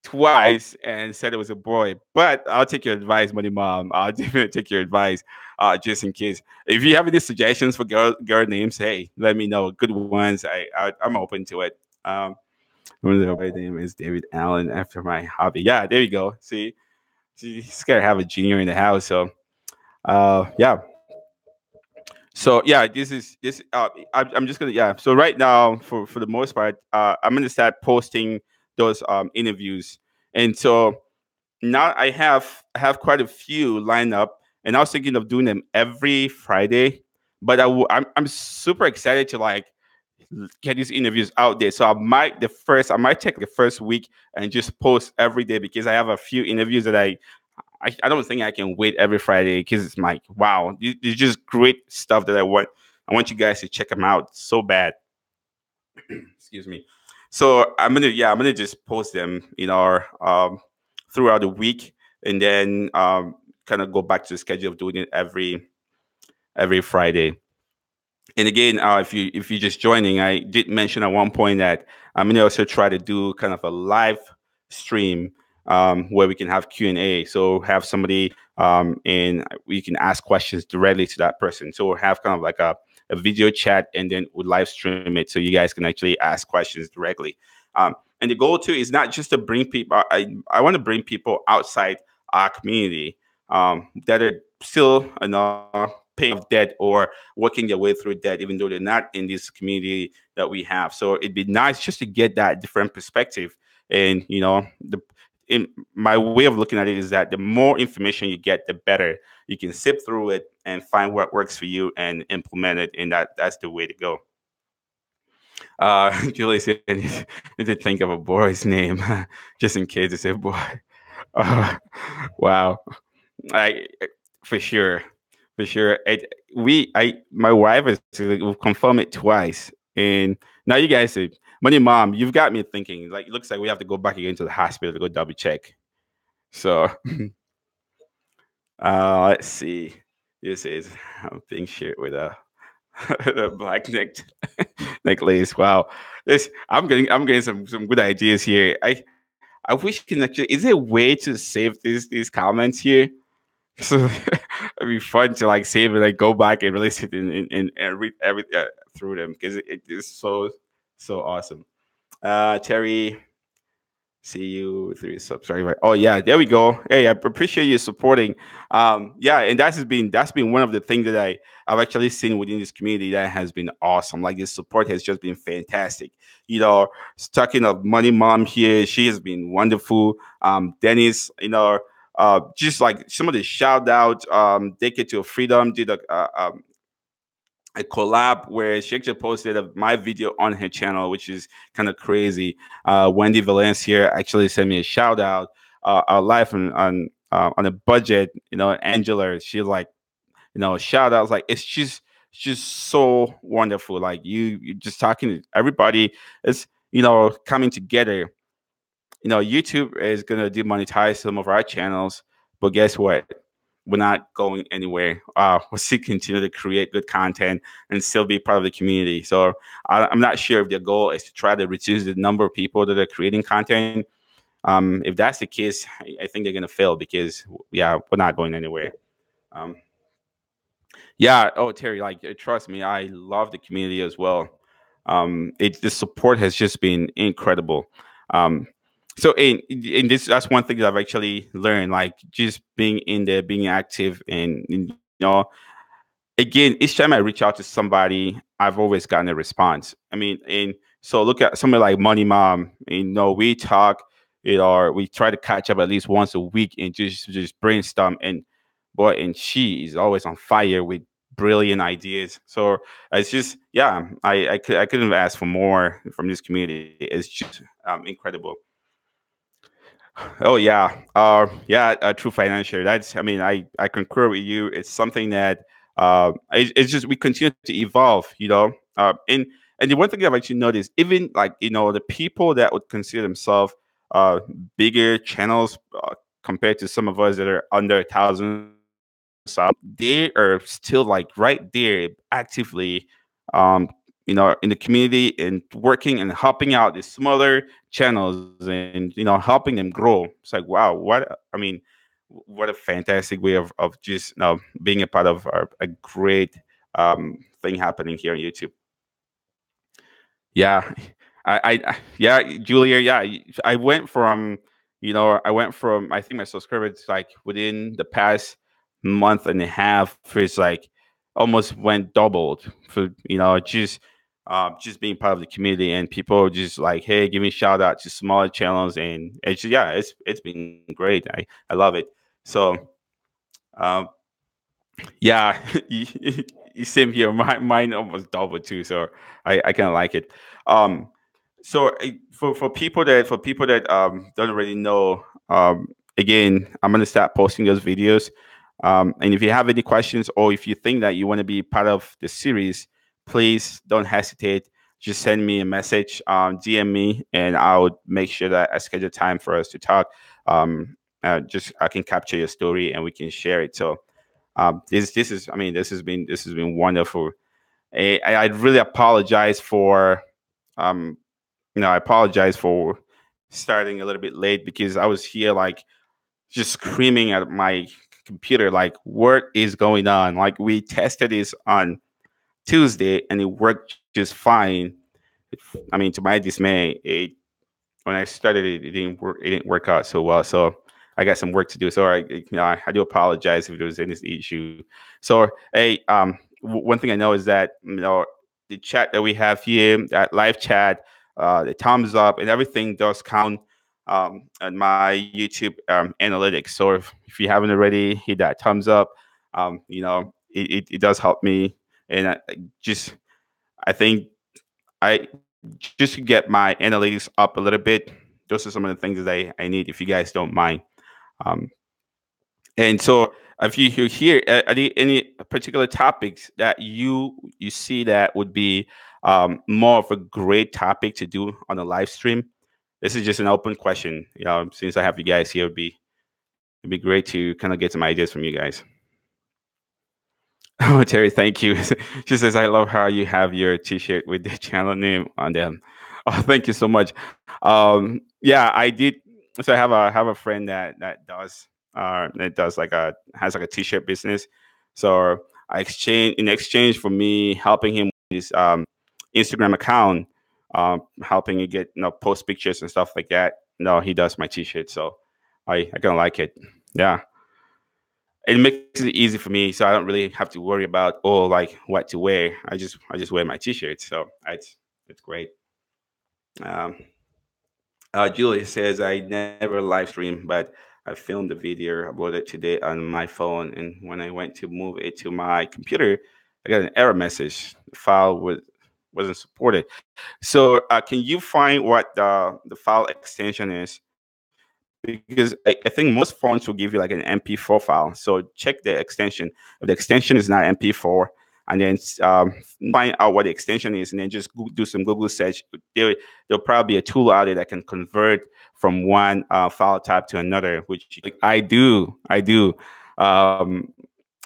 twice and said it was a boy. But I'll take your advice, money mom. I'll definitely take your advice, just in case. If you have any suggestions for girl names, hey, let me know. Good ones. I'm open to it. My name is David Allen after my hobby. Yeah, there you go. See, he's gotta have a junior in the house. So, yeah. So yeah, this. I'm just gonna yeah. So right now, for the most part, I'm gonna start posting those interviews, and so now I have quite a few lined up, and I was thinking of doing them every Friday. But I'm super excited to get these interviews out there. So I might take the first week and just post every day because I have a few interviews that I don't think I can wait every Friday because it's like wow, it's just great stuff that I want you guys to check them out so bad. Excuse me. So I'm gonna just post them throughout the week, and then kind of go back to the schedule of doing it every Friday. And again, if you're just joining, I did mention at one point that I'm gonna also try to do kind of a live stream where we can have Q&A. So have somebody and we can ask questions directly to that person. So we'll have kind of like a video chat, and then we'll live stream it so you guys can actually ask questions directly. And the goal too is not just to bring people. I want to bring people outside our community that are still paying off debt or working their way through debt, even though they're not in this community that we have. So it'd be nice just to get that different perspective. And in my way of looking at it is that the more information you get, the better. You can sift through it and find what works for you and implement it, and that's the way to go. Julie said, "Need to think of a boy's name, just in case it's a boy." Uh, wow, I for sure, for sure. My wife has we've confirmed it twice, and now you guys say, "Money, mom, you've got me thinking." Like, it looks like we have to go back again to the hospital to go double check. So, let's see. This is being shared with The black necklace. Wow, this I'm getting some good ideas here. I wish you can actually. Is there a way to save these comments here? So it'd be fun to like save it, like go back and release it and read every through them because it is so awesome. Terry, see you three subs. Sorry, right. Oh yeah, there we go. Hey, I appreciate you supporting. Yeah, and that's been one of the things that I've actually seen within this community that has been awesome. Like this support has just been fantastic. Talking of Money Mom here, she has been wonderful. Dennis, just like some of the shout out, Take It to Freedom did a collab where she actually posted my video on her channel, which is kind of crazy. Wendy Valencia actually sent me a shout out. Our life on a budget. Angela, she like shout outs like it's just so wonderful. Like you just talking to everybody. It's coming together. YouTube is gonna demonetize some of our channels, but guess what? We're not going anywhere. We'll still continue to create good content and still be part of the community. So I'm not sure if their goal is to try to reduce the number of people that are creating content. If that's the case, I think they're gonna fail because yeah, we're not going anywhere. Um, yeah. Oh, Terry, like trust me, I love the community as well. The support has just been incredible. Um, so in this, that's one thing that I've actually learned, like just being in there, being active, and again, each time I reach out to somebody, I've always gotten a response. I mean, and so look at somebody like Money Mom. We talk, we try to catch up at least once a week and just brainstorm. And boy, and she is always on fire with brilliant ideas. So it's just, yeah, I couldn't ask for more from this community. It's just incredible. Oh yeah, yeah. True financial. That's. I mean, I concur with you. It's something that it's just we continue to evolve. And the one thing that I've actually noticed, even like the people that would consider themselves bigger channels compared to some of us that are under 1,000 they are still like right there actively um in the community and working and helping out the smaller channels and helping them grow. It's like wow, what a fantastic way of just being a part of a great thing happening here on YouTube. Yeah, yeah, Julia. Yeah, I think my subscribers like within the past month and a half, it's like almost went doubled for just being part of the community and people just like, hey, give me a shout out to smaller channels and it's been great. I love it. So um, yeah, same here. Mine almost double too, so I kind of like it. Um, for people that don't really know, again, I'm gonna start posting those videos. And if you have any questions or if you think that you want to be part of the series, please don't hesitate. Just send me a message, DM me, and I'll make sure that I schedule time for us to talk. Just I can capture your story and we can share it. So this is I mean this has been wonderful. I really apologize for um I apologize for starting a little bit late because I was here like just screaming at my computer like what is going on. Like we tested this on Tuesday and it worked just fine. I mean, to my dismay, when I started it, it didn't work. It didn't work out so well. So I got some work to do. So I do apologize if there was any issue. So hey, one thing I know is that the chat that we have here, that live chat, the thumbs up, and everything does count on my YouTube analytics. So if you haven't already, hit that thumbs up. It does help me, and I think I just to get my analytics up a little bit. Those are some of the things that I need. If you guys don't mind, um, and so if you hear any particular topics that you see that would be more of a great topic to do on a live stream, this is just an open question. Since I have you guys here, it'd be great to kind of get some ideas from you guys. Oh, Terry, thank you. She says, I love how you have your t-shirt with the channel name on them. Oh, thank you so much. Yeah, I did. So I have a friend that does like a has like a t-shirt business. So in exchange for me helping him with his Instagram account, helping him get post pictures and stuff like that. No, he does my t-shirt. So I kind of like it. Yeah, it makes it easy for me, so I don't really have to worry about like what to wear. I just wear my t-shirt, so it's great. Um, Julie says I never live stream, but I filmed the video, uploaded today on my phone, and when I went to move it to my computer, I got an error message. The file wasn't supported. So can you find what the file extension is? Because I think most phones will give you like an MP4 file. So check the extension. If the extension is not MP4, and then find out what the extension is, and then just do some Google search. There'll probably be a tool out there that can convert from one file type to another, which like, I do. Um,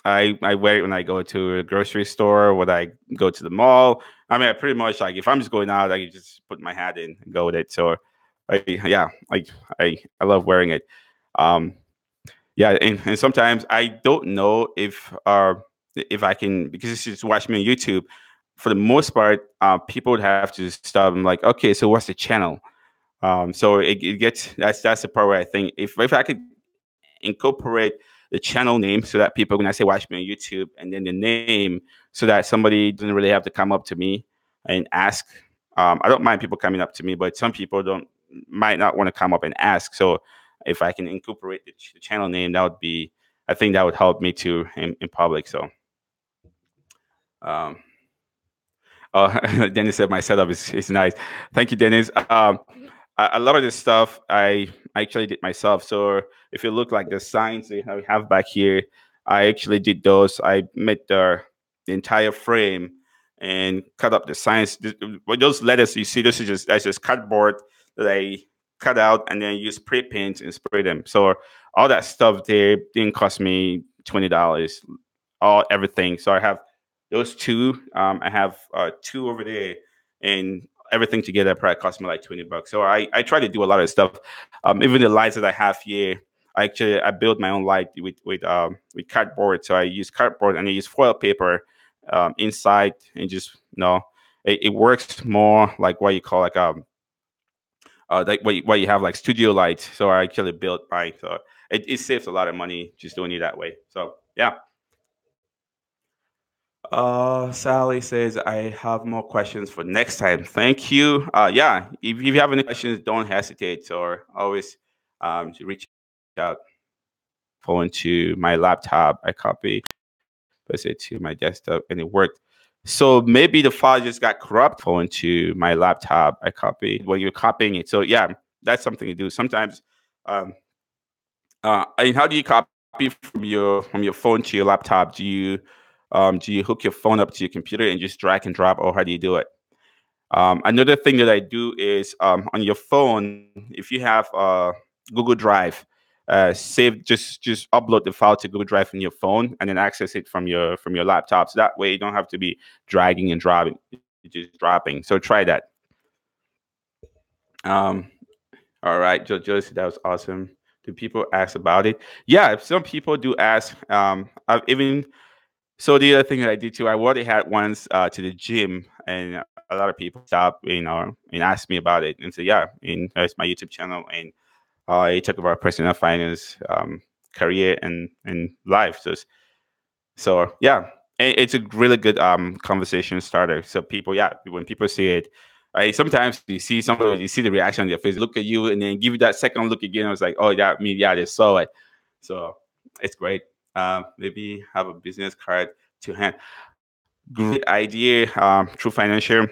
I wear it when I go to a grocery store, when I go to the mall. I mean, I pretty much like if I'm just going out, I can just put my hat in and go with it. So, yeah, I love wearing it. Um, yeah, and sometimes I don't know if I can because it's just watch me on YouTube. For the most part, people would have to stop and like, okay, so what's the channel? So it gets that's the part where I think if I could incorporate the channel name so that people when I say watch me on YouTube and then the name so that somebody doesn't really have to come up to me and ask. I don't mind people coming up to me, but some people don't might not want to come up and ask. So if I can incorporate the channel name, that would be I think that would help me too in public. So um, Dennis said my setup is nice. Thank you, Dennis. A lot of this stuff I actually did myself. So if you look like the signs that we have back here, I actually did those. I made the entire frame and cut up the signs. With those letters you see, this is just that's just cardboard that I cut out and then use spray paint and spray them. So all that stuff there didn't cost me $20. All everything. So I have those two. I have two over there, and everything together probably cost me like $20. So I try to do a lot of stuff. Even the lights that I have here, I built my own light with cardboard. So I use cardboard and I use foil paper inside, and just it works more like what you call like what you have like studio lights. So I actually built mine. So it saves a lot of money just doing it that way. So yeah. Sally says, I have more questions for next time. Thank you. Yeah, if you have any questions, don't hesitate or always to reach out. Phone to my laptop. I copy, paste it to my desktop, and it worked. So maybe the file just got corrupt. Phone to my laptop. I copy when you're copying it. So yeah, that's something to do. Sometimes, and how do you copy from your phone to your laptop? Do you hook your phone up to your computer and just drag and drop, or how do you do it? Another thing that I do is on your phone, if you have Google Drive, save just upload the file to Google Drive on your phone and then access it from your laptop. So that way you don't have to be dragging and dropping, just dropping. So try that. Um, all right, Josie, that was awesome. Do people ask about it? Yeah, some people do ask. I've even So the other thing that I did too, I already had once to the gym, and a lot of people stopped, and asked me about it, and said, "Yeah, and it's my YouTube channel, and I talk about personal finance, career, and life." So yeah, it's a really good conversation starter. So people, yeah, when people see it, sometimes you see somebody, you see the reaction on their face, look at you, and then give you that second look again. I was like, "Oh, that me, yeah, they saw it." So it's great. Maybe have a business card to hand. Great idea, True Financial.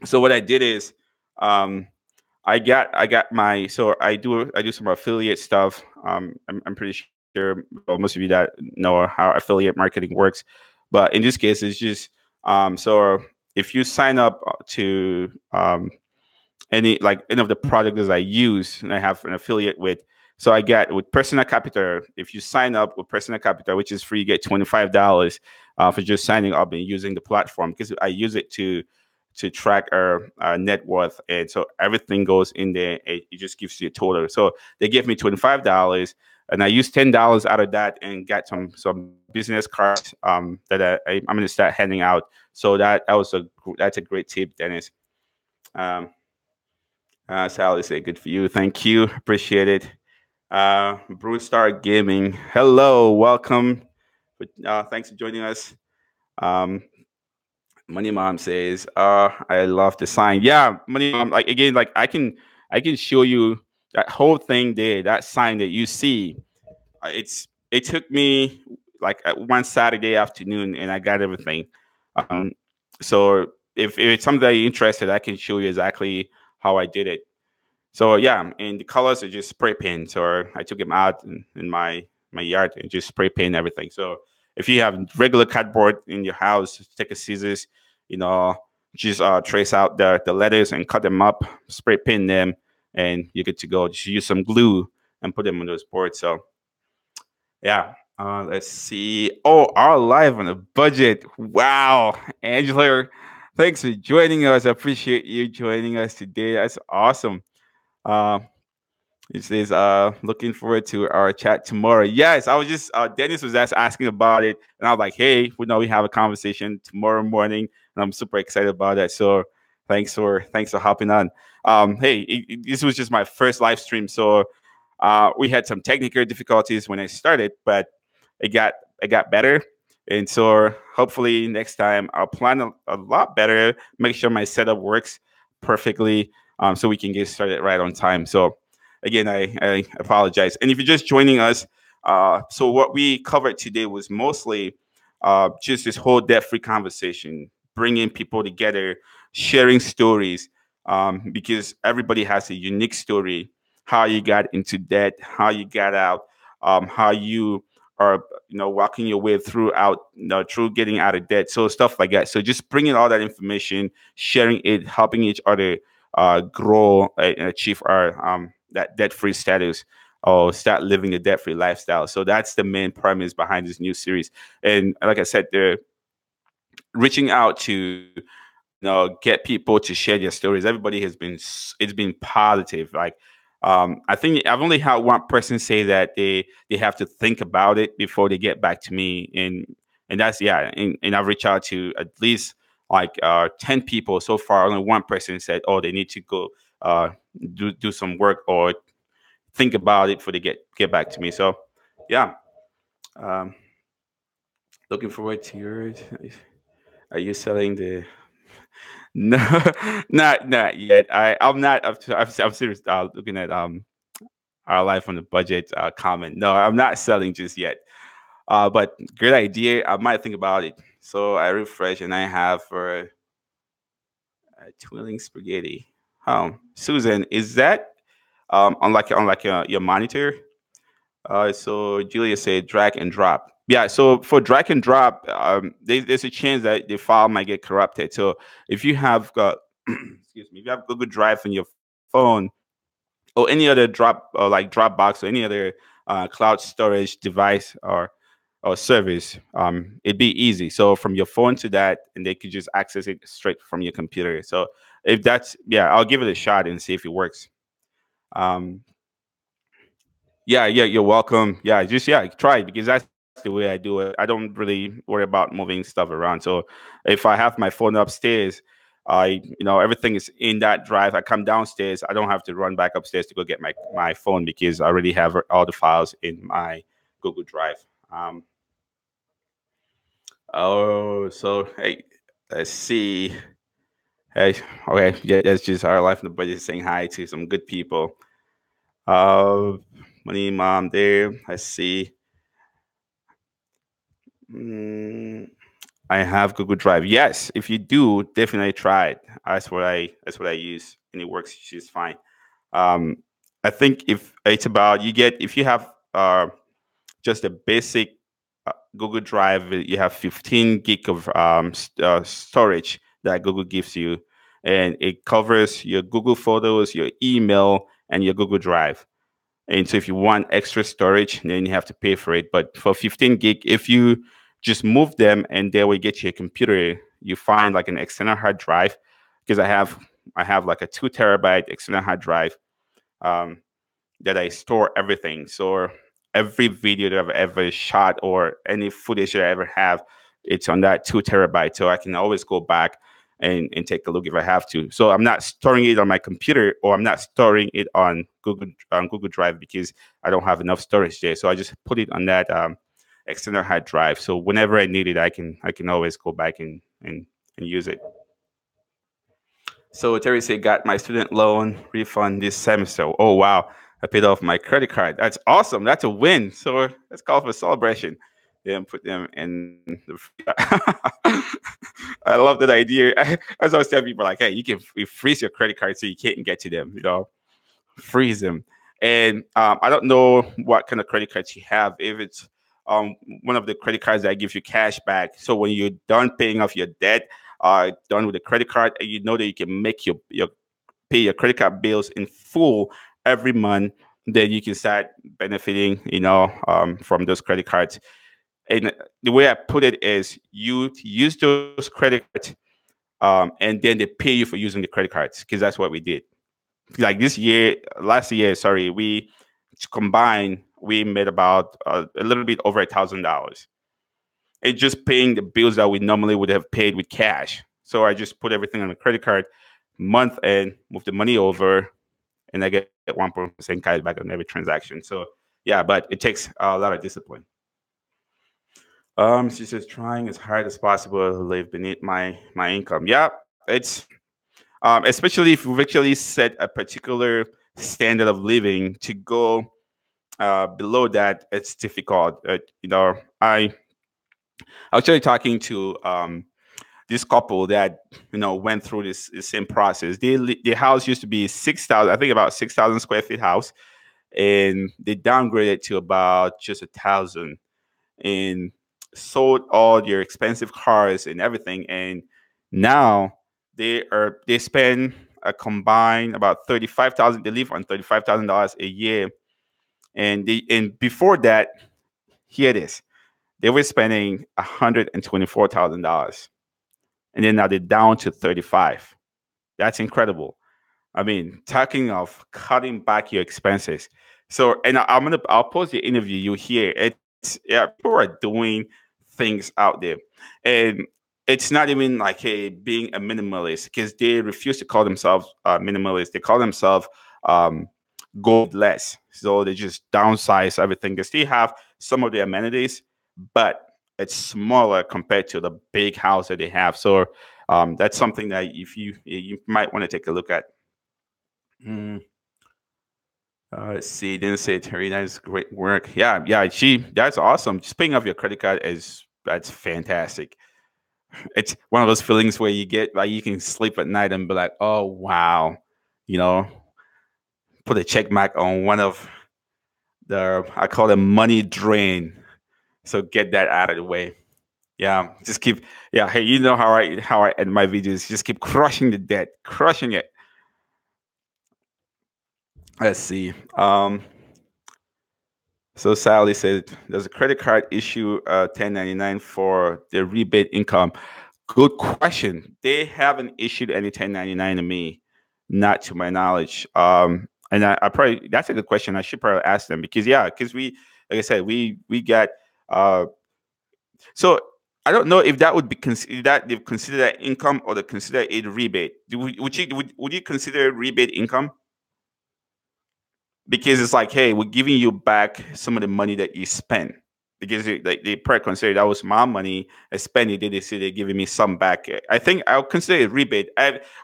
So what I did is, I got my so I do some affiliate stuff. I'm pretty sure most of you that know how affiliate marketing works, but in this case, it's just so if you sign up to any of the products I use and I have an affiliate with. So I get with Personal Capital. If you sign up with Personal Capital, which is free, you get $25 for just signing up and using the platform, because I use it to track our net worth, and so everything goes in there. It just gives you a total. So they gave me $25, and I used $10 out of that and got some business cards that I'm going to start handing out. So that's a great tip, Dennis. Um, Sally say good for you. Thank you. Appreciate it. Bruce Star Gaming. Hello, welcome. Thanks for joining us. Um, Money Mom says, I love the sign. Yeah, Money Mom, like again, like I can show you that whole thing there, that sign that you see. It took me like one Saturday afternoon and I got everything. Um, so if it's something that you're interested, I can show you exactly how I did it. So yeah, and the colors are just spray paint, or I took them out in my yard and just spray paint everything. So if you have regular cardboard in your house, just take a scissors, you know, just trace out the letters and cut them up, spray paint them, and you're good to go. Just use some glue and put them on those boards. So yeah. Let's see. Oh, our live on a budget. Wow, Angela, thanks for joining us. I appreciate you joining us today. That's awesome. Uh, it says, looking forward to our chat tomorrow. Yes, I was just, Dennis was asking about it. And I was like, hey, we know we have a conversation tomorrow morning. And I'm super excited about that. So thanks for hopping on. Hey, this was just my first live stream. So we had some technical difficulties when I started, but it got it got better. And so hopefully next time I'll plan a lot better, make sure my setup works perfectly, so we can get started right on time. So again, I apologize. And if you're just joining us, so what we covered today was mostly just this whole debt-free conversation, bringing people together, sharing stories, because everybody has a unique story. How you got into debt, how you got out, how you are, walking your way through getting out of debt. So stuff like that. So just bringing all that information, sharing it, helping each other grow and achieve our that debt free status, or start living a debt free lifestyle. So that's the main premise behind this new series. And like I said, they're reaching out to get people to share their stories. Everybody it's been positive. Like I think I've only had one person say that they have to think about it before they get back to me, and that's yeah. And I've reached out to at least like 10 people so far. Only one person said, oh, they need to go uh, do some work or think about it before they get back to me. So yeah, um, looking forward to yours. Are you selling the No, not yet. I'm not. I'm serious. Looking at our life on the budget comment. No, I'm not selling just yet. But great idea. I might think about it. So I refresh and I have for twirling spaghetti. Susan, is that on like your monitor? So Julia said drag and drop. Yeah, so for drag and drop, there's a chance that the file might get corrupted. So if you have got, excuse me, if you have Google Drive on your phone or any other like Dropbox or any other cloud storage device or service, it'd be easy. So from your phone to that, and they could just access it straight from your computer. So if that's yeah, I'll give it a shot and see if it works. Um, Yeah, yeah, you're welcome. Yeah, just yeah, try it because that's the way I do it. I don't really worry about moving stuff around. So if I have my phone upstairs, everything is in that drive. I come downstairs, I don't have to run back upstairs to go get my phone because I already have all the files in my Google Drive. Oh, so hey, let's see. Hey, okay, yeah, that's just our life in the budget saying hi to some good people. Uh, Money Mom there. Let's see. Mm, I have Google Drive. Yes, if you do, definitely try it. That's what I use, and it works just fine. Um, I think if it's about if you have just a basic Google Drive, you have 15 gig of storage that Google gives you, and it covers your Google Photos, your email, and your Google Drive. And so if you want extra storage, then you have to pay for it. But for 15 gig, if you just move them and they will get you a computer, you find like an external hard drive, because I have like a 2 terabyte external hard drive, um, that I store everything. So every video that I've ever shot or any footage that I ever have, it's on that 2 terabyte. So I can always go back and take a look if I have to. So I'm not storing it on my computer, or I'm not storing it on Google Drive, because I don't have enough storage there. So I just put it on that external hard drive. So whenever I need it, I can always go back and use it. So Terry said, got my student loan refund this semester. Oh wow, I paid off my credit card. That's awesome. That's a win. So let's call for a celebration. Yeah, put them in the free. I love that idea. As I was telling people, like, hey, you freeze your credit card so you can't get to them. Freeze them. And I don't know what kind of credit cards you have. If it's one of the credit cards that gives you cash back, so when you're done paying off your debt, done with the credit card, and you know that you can make your pay your credit card bills in full every month, then you can start benefiting, from those credit cards. And the way I put it is, you use those credit cards, and then they pay you for using the credit cards, because that's what we did. Like last year, sorry, we combined, we made about a little bit over $1,000. It's just paying the bills that we normally would have paid with cash. So I just put everything on a credit card, month and move the money over, and I get 1% cash back on every transaction. So yeah, but it takes a lot of discipline. She says, trying as hard as possible to live beneath my income. Yeah, it's especially if you've actually set a particular standard of living, to go below that, it's difficult. I was actually talking to this couple that went through this same process. The house used to be 6,000, I think about 6,000 square feet house, and they downgraded to about just 1,000, and sold all their expensive cars and everything, and now they spend a combined about 35,000. They live on $35,000 a year, and before that, here it is, they were spending $124,000, and then now they're down to 35. That's incredible. I mean, talking of cutting back your expenses. So, and I'll post the interview. You hear it's, yeah, people are doing things out there, and it's not even like, hey, being a minimalist, because they refuse to call themselves minimalists. They call themselves go less. So they just downsize everything. They still have some of the amenities, but it's smaller compared to the big house that they have. So that's something that if you might want to take a look at. Mm, let's see. Didn't say Terry. That is great work. Yeah, yeah. That's awesome. Just paying off your credit card that's fantastic. It's one of those feelings where you get like, you can sleep at night and be like, oh wow, you know, put a check mark on one of I call them money drain. So get that out of the way. Yeah, just keep. Yeah, hey, you know how I end my videos. Just keep crushing the debt, crushing it. Let's see. So Sally said, "Does a credit card issue 1099 for the rebate income?" Good question. They haven't issued any 1099 to me, not to my knowledge. And I probably, that's a good question. I should probably ask them, because yeah, because like I said, we got uh so I don't know if that would be considered, that they consider that income, or they consider it rebate. Would you consider rebate income? Because it's like, hey, we're giving you back some of the money that you spent. Because they probably consider that was my money. I spent it. They say they're giving me some back. I think I'll consider it rebate.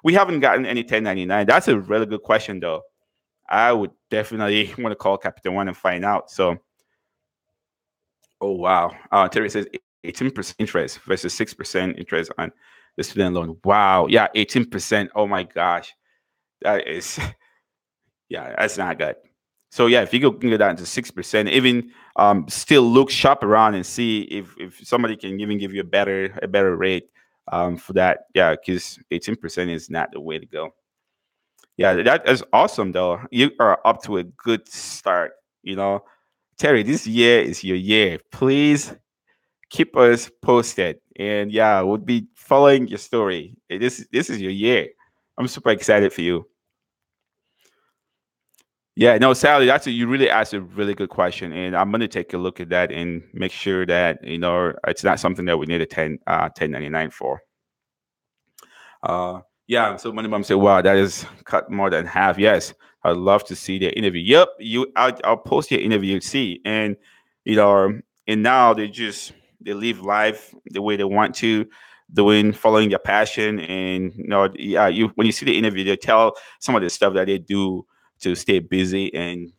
We haven't gotten any 1099. That's a really good question, though. I would definitely want to call Capital One and find out. So, oh wow, Terry says 18% interest versus 6% interest on the student loan. Wow, yeah, 18%. Oh my gosh, that is yeah, that's not good. So yeah, if you can go down to 6%, even still look, shop around and see if somebody can even give you a better rate for that. Yeah, because 18% is not the way to go. Yeah, that is awesome though. You are up to a good start. You know, Terry, this year is your year. Please keep us posted. And yeah, we'll be following your story. This is your year. I'm super excited for you. Yeah, no, Sally, you really asked a really good question, and I'm gonna take a look at that and make sure that it's not something that we need a 1099 for. Yeah, so Money Mom said, "Wow, that is cut more than half." Yes, I'd love to see the interview. Yep, I'll post your interview. See, and you know, and now they live life the way they want to, doing following their passion, and yeah, you when you see the interview, they tell some of the stuff that they do to stay busy, and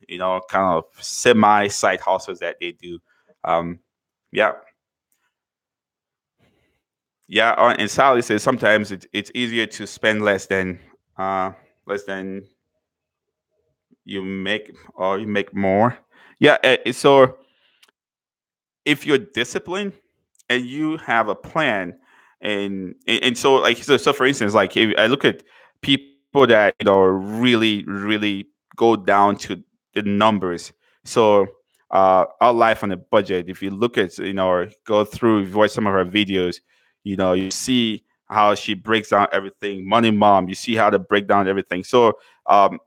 kind of semi side hustles that they do. Um, yeah, yeah, and Sally says sometimes it's easier to spend uh, less than you make, or you make more. Yeah, so if you're disciplined and you have a plan, and so like so for instance, like if I look at people that really go down to the numbers. So our life on a budget, if you look at or go through, if you watch some of her videos, you see how she breaks down everything. Money Mom, you see how to break down everything. So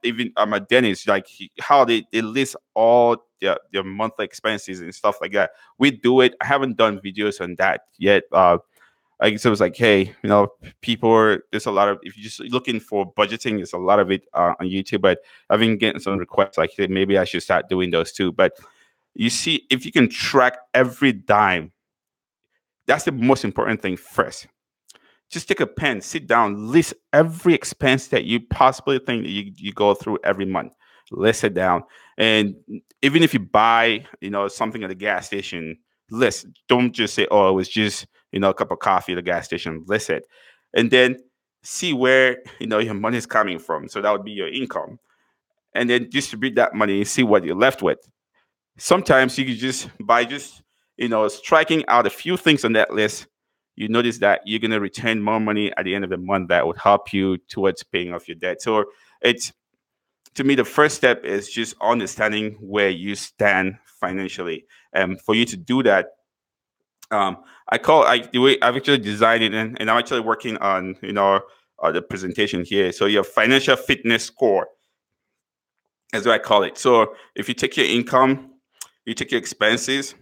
even my dentist, like how they list all their monthly expenses and stuff like that. We do it. I haven't done videos on that yet. Like so, it was like, hey, there's a lot of, if you're just looking for budgeting, there's a lot of it on YouTube. But I've been getting some requests like, hey, maybe I should start doing those too. But you see, if you can track every dime, that's the most important thing first. Just take a pen, sit down, list every expense that you possibly think that you go through every month. List it down. And even if you buy, something at the gas station, list. Don't just say, oh, it was just, a cup of coffee at the gas station. List it. And then see where, your money is coming from. So that would be your income. And then distribute that money and see what you're left with. Sometimes you can just by just striking out a few things on that list, you notice that you're going to return more money at the end of the month that would help you towards paying off your debt. So it's to me, the first step is just understanding where you stand financially, and for you to do that, um, the way I've actually designed it, and I'm actually working on the presentation here. So your financial fitness score, as I call it. So if you take your income, you take your expenses,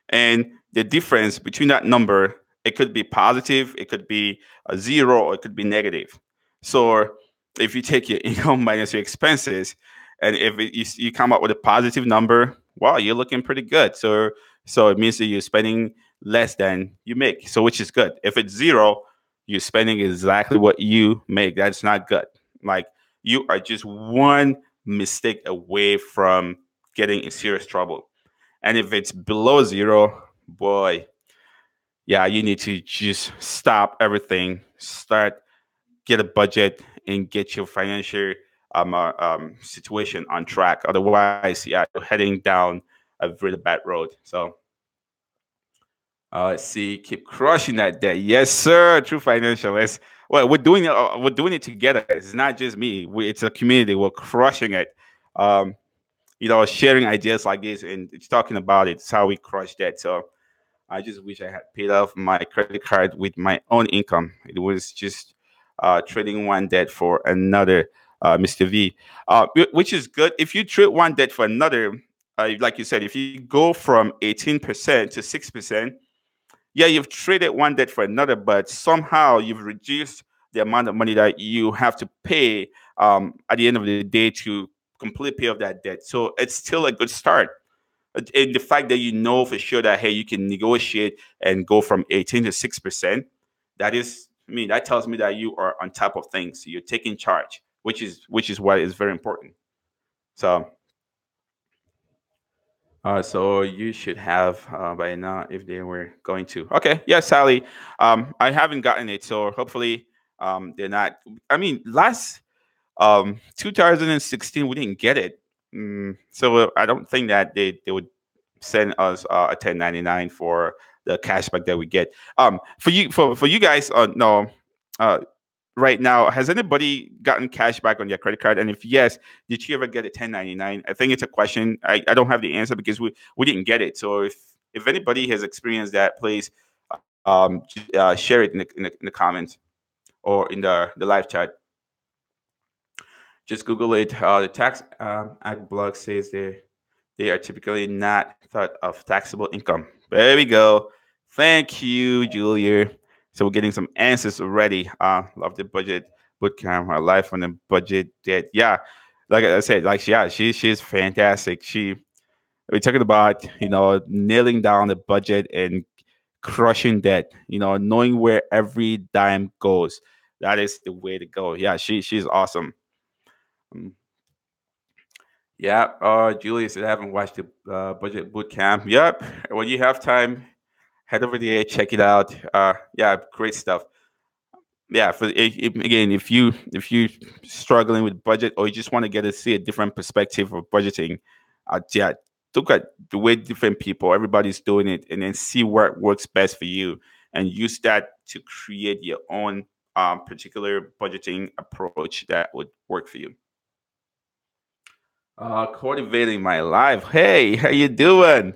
and the difference between that number, it could be positive, it could be a zero, or it could be negative. So if you take your income minus your expenses, and if you come up with a positive number, wow, you're looking pretty good. So it means that you're spending less than you make, so which is good. If it's zero, you're spending exactly what you make. That's not good. Like, you are just one mistake away from getting in serious trouble. And if it's below zero, boy, yeah, you need to just stop everything, start, get a budget, and get your financial situation on track. Otherwise, yeah, you're heading down a really bad road. So let's see, keep crushing that debt. Yes, sir. True financial. Well, we're doing it together. It's not just me. It's a community. We're crushing it. Um, sharing ideas like this and it's talking about it. It's how we crush that. So I just wish I had paid off my credit card with my own income. It was just trading one debt for another, Mr. V, which is good. If you trade one debt for another, like you said, if you go from 18% to 6%, yeah, you've traded one debt for another, but somehow you've reduced the amount of money that you have to pay at the end of the day to completely pay off that debt. So it's still a good start. And the fact that you know for sure that hey, you can negotiate and go from 18 to 6%, that is, I mean, that tells me that you are on top of things. You're taking charge, which is why it's very important. So so you should have by now if they were going to. Okay, yeah, Sally. I haven't gotten it, so hopefully they're not. I mean, last 2016 we didn't get it, so I don't think that they would send us a 1099 for the cashback that we get. For you guys, no. Uh, right now, has anybody gotten cash back on their credit card? And if yes, did you ever get a 1099? I think it's a question. I don't have the answer because we didn't get it. So if anybody has experienced that, please share it in the comments or in the live chat. Just Google it. The tax act blog says they are typically not thought of taxable income. There we go. Thank you, Julia. So we're getting some answers already. Love the budget bootcamp. Our life on the budget. That yeah, like I said, like yeah, she's fantastic. We're talking about nailing down the budget and crushing debt. Knowing where every dime goes. That is the way to go. Yeah, she's awesome. Um, Yeah, Julius, I haven't watched the budget boot camp. Yep, when you have time, head over there, check it out. Yeah, great stuff. Yeah, again, if you struggling with budget or you just want to get to see a different perspective of budgeting, yeah, look at the way different people, everybody's doing it, and then see what works best for you, and use that to create your own particular budgeting approach that would work for you. Cultivating my life. Hey, how you doing?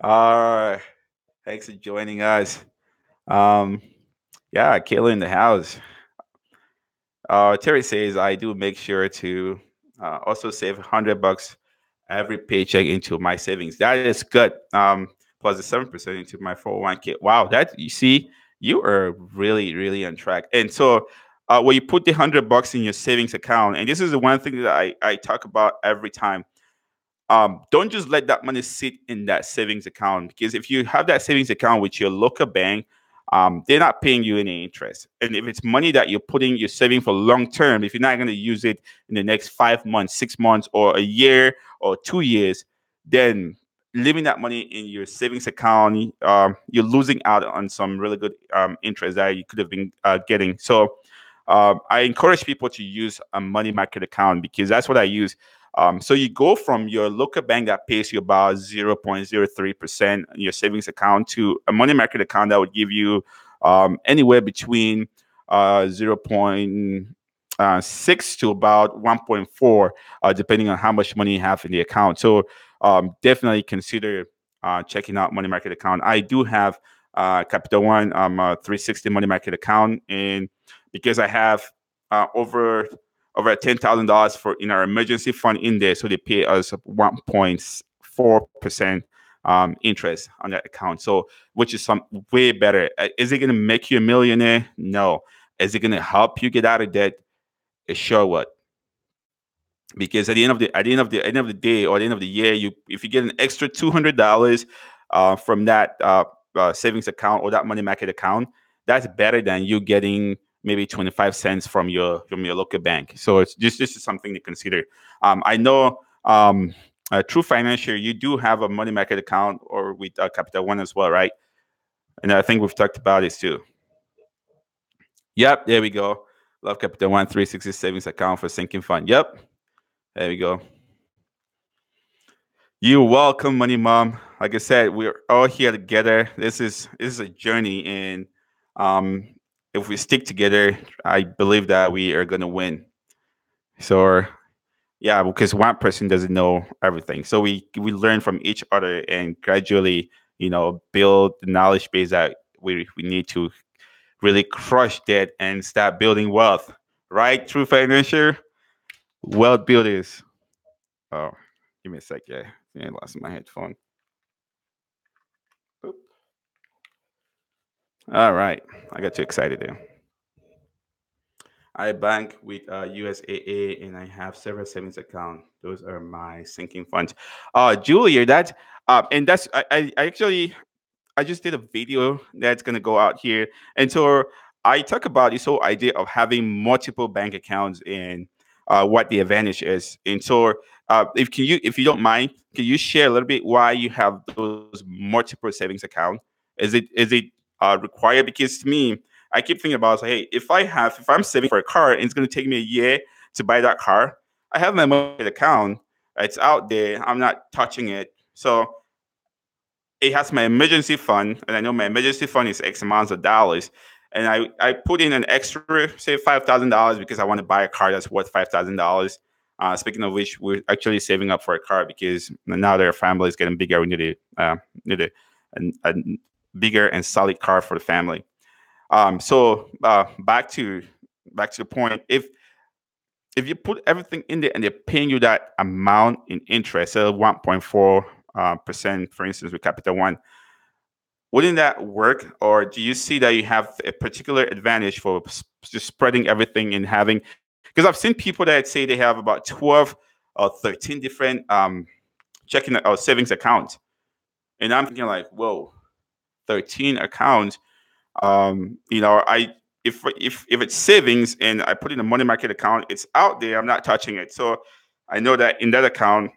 Thanks for joining us. Um, yeah, Kayla in the house. Terry says I do make sure to also save $100 every paycheck into my savings. That is good. Plus the 7% into my 401k. Wow, that you see, you are really, really on track. And so, when you put the $100 in your savings account, and this is the one thing that I talk about every time, don't just let that money sit in that savings account, because if you have that savings account with your local bank, they're not paying you any interest. And if it's money that you're saving for long term, if you're not going to use it in the next 5 months, 6 months, or a year or 2 years, then leaving that money in your savings account, you're losing out on some really good interest that you could have been getting. So I encourage people to use a money market account, because that's what I use. So you go from your local bank that pays you about 0.03% in your savings account to a money market account that would give you anywhere between 0.6 to about 1.4, depending on how much money you have in the account. So definitely consider checking out money market account. I do have Capital One 360 money market account, and because I have over $10,000 for in our emergency fund in there, so they pay us 1.4% interest on that account. So, which is some way better. Is it going to make you a millionaire? No. Is it going to help you get out of debt? It sure would. Because at the end of the day, or at the end of the year, you if you get an extra $200 from that savings account or that money market account, that's better than you getting maybe 25 cents from your local bank. So it's just this is something to consider. I know True Financial, you do have a money market account or with Capital One as well, right? And I think we've talked about this too. Yep, there we go. Love Capital One 360 savings account for sinking fund. Yep, there we go. You're welcome, Money Mom. Like I said, we're all here together. This is a journey, and um, if we stick together, I believe that we are gonna win. So yeah, because one person doesn't know everything, so we learn from each other and gradually, build the knowledge base that we need to really crush that and start building wealth. Right, True Financial wealth builders. Oh, give me a sec. Yeah, I lost my headphone. All right. I got too excited there. I bank with USAA, and I have several savings accounts. Those are my sinking funds. Julia, and that's I actually I just did a video that's gonna go out here, and so I talk about this whole idea of having multiple bank accounts and what the advantage is. And so, if you don't mind, can you share a little bit why you have those multiple savings accounts? Is it required? Because to me, I keep thinking about, hey, if I'm saving for a car and it's gonna take me a year to buy that car, I have my money account. It's out there. I'm not touching it. So it has my emergency fund, and I know my emergency fund is X amounts of dollars. and I put in an extra, say $5,000 because I want to buy a car that's worth $5,000. Speaking of which, we're actually saving up for a car because now that our family is getting bigger. We need a bigger and solid car for the family. Back to the point. If you put everything in there and they're paying you that amount in interest, so 1.4% for instance, with Capital One, wouldn't that work? Or do you see that you have a particular advantage for just spreading everything and having? Because I've seen people that say they have about 12 or 13 different checking or savings accounts, and I'm thinking like, whoa, 13 accounts. I if it's savings and I put in a money market account, it's out there. I'm not touching it. So I know that in that account,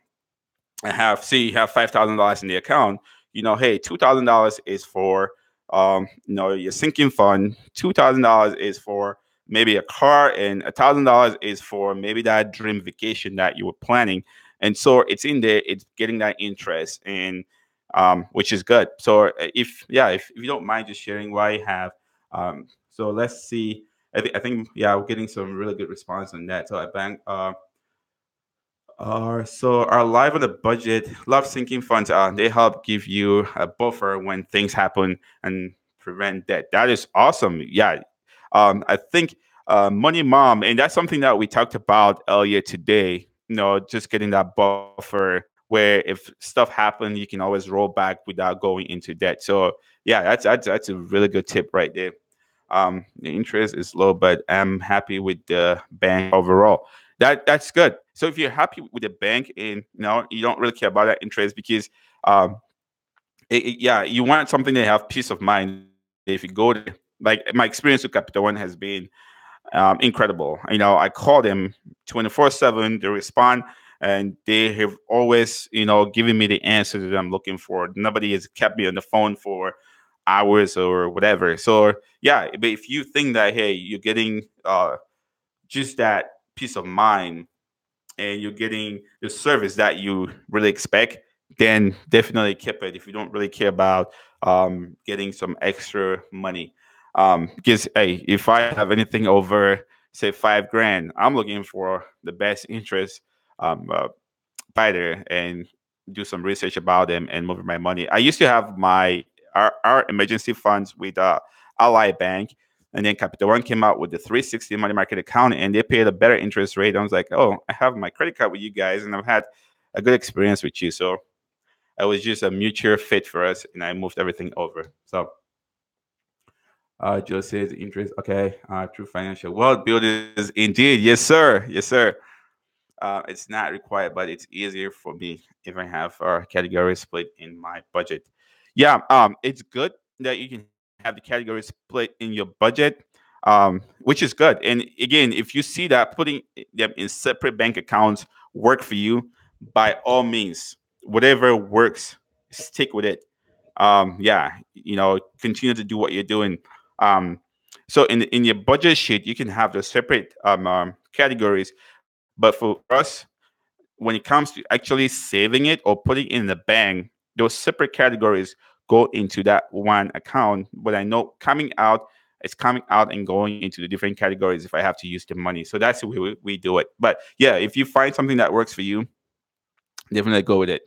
I have see you have $5,000 in the account. Hey, $2,000 is for your sinking fund. $2,000 is for maybe a car, and $1,000 is for maybe that dream vacation that you were planning. And so it's in there. It's getting that interest, and which is good. So if you don't mind just sharing why you have, so let's see. I think yeah, we're getting some really good response on that. So I bank. So our live on a budget, love sinking funds. They help give you a buffer when things happen and prevent debt. That is awesome. Yeah. I think Money Mom, and that's something that we talked about earlier today. Just getting that buffer where if stuff happens, you can always roll back without going into debt. So yeah, that's a really good tip right there. The interest is low, but I'm happy with the bank overall. That's good. So if you're happy with the bank and you don't really care about that interest because um yeah, you want something to have peace of mind if you go there. Like my experience with Capital One has been incredible. I call them 24/7. They respond, and they have always, given me the answer that I'm looking for. Nobody has kept me on the phone for hours or whatever. So yeah, but if you think that hey, you're getting just that peace of mind and you're getting the service that you really expect, then definitely keep it if you don't really care about getting some extra money. Because hey, if I have anything over say 5 grand, I'm looking for the best interest uh, provider and do some research about them and move my money. I used to have our emergency funds with Ally Bank, and then Capital One came out with the 360 money market account, and they paid a better interest rate. I was like, oh, I have my credit card with you guys, and I've had a good experience with you. So it was just a mutual fit for us, and I moved everything over. So Joe says interest. Okay, true financial wealth builders indeed. Yes, sir. Yes, sir. It's not required, but it's easier for me if I have our category split in my budget. Yeah, it's good that you can have the category split in your budget, which is good. And again, if you see that putting them in separate bank accounts work for you, by all means, whatever works, stick with it. Yeah, continue to do what you're doing. Um, so in your budget sheet, you can have the separate categories, but for us, when it comes to actually saving it or putting it in the bank, those separate categories go into that one account. But I know coming out, it's coming out and going into the different categories if I have to use the money. So that's the way we do it. But yeah, if you find something that works for you, definitely go with it.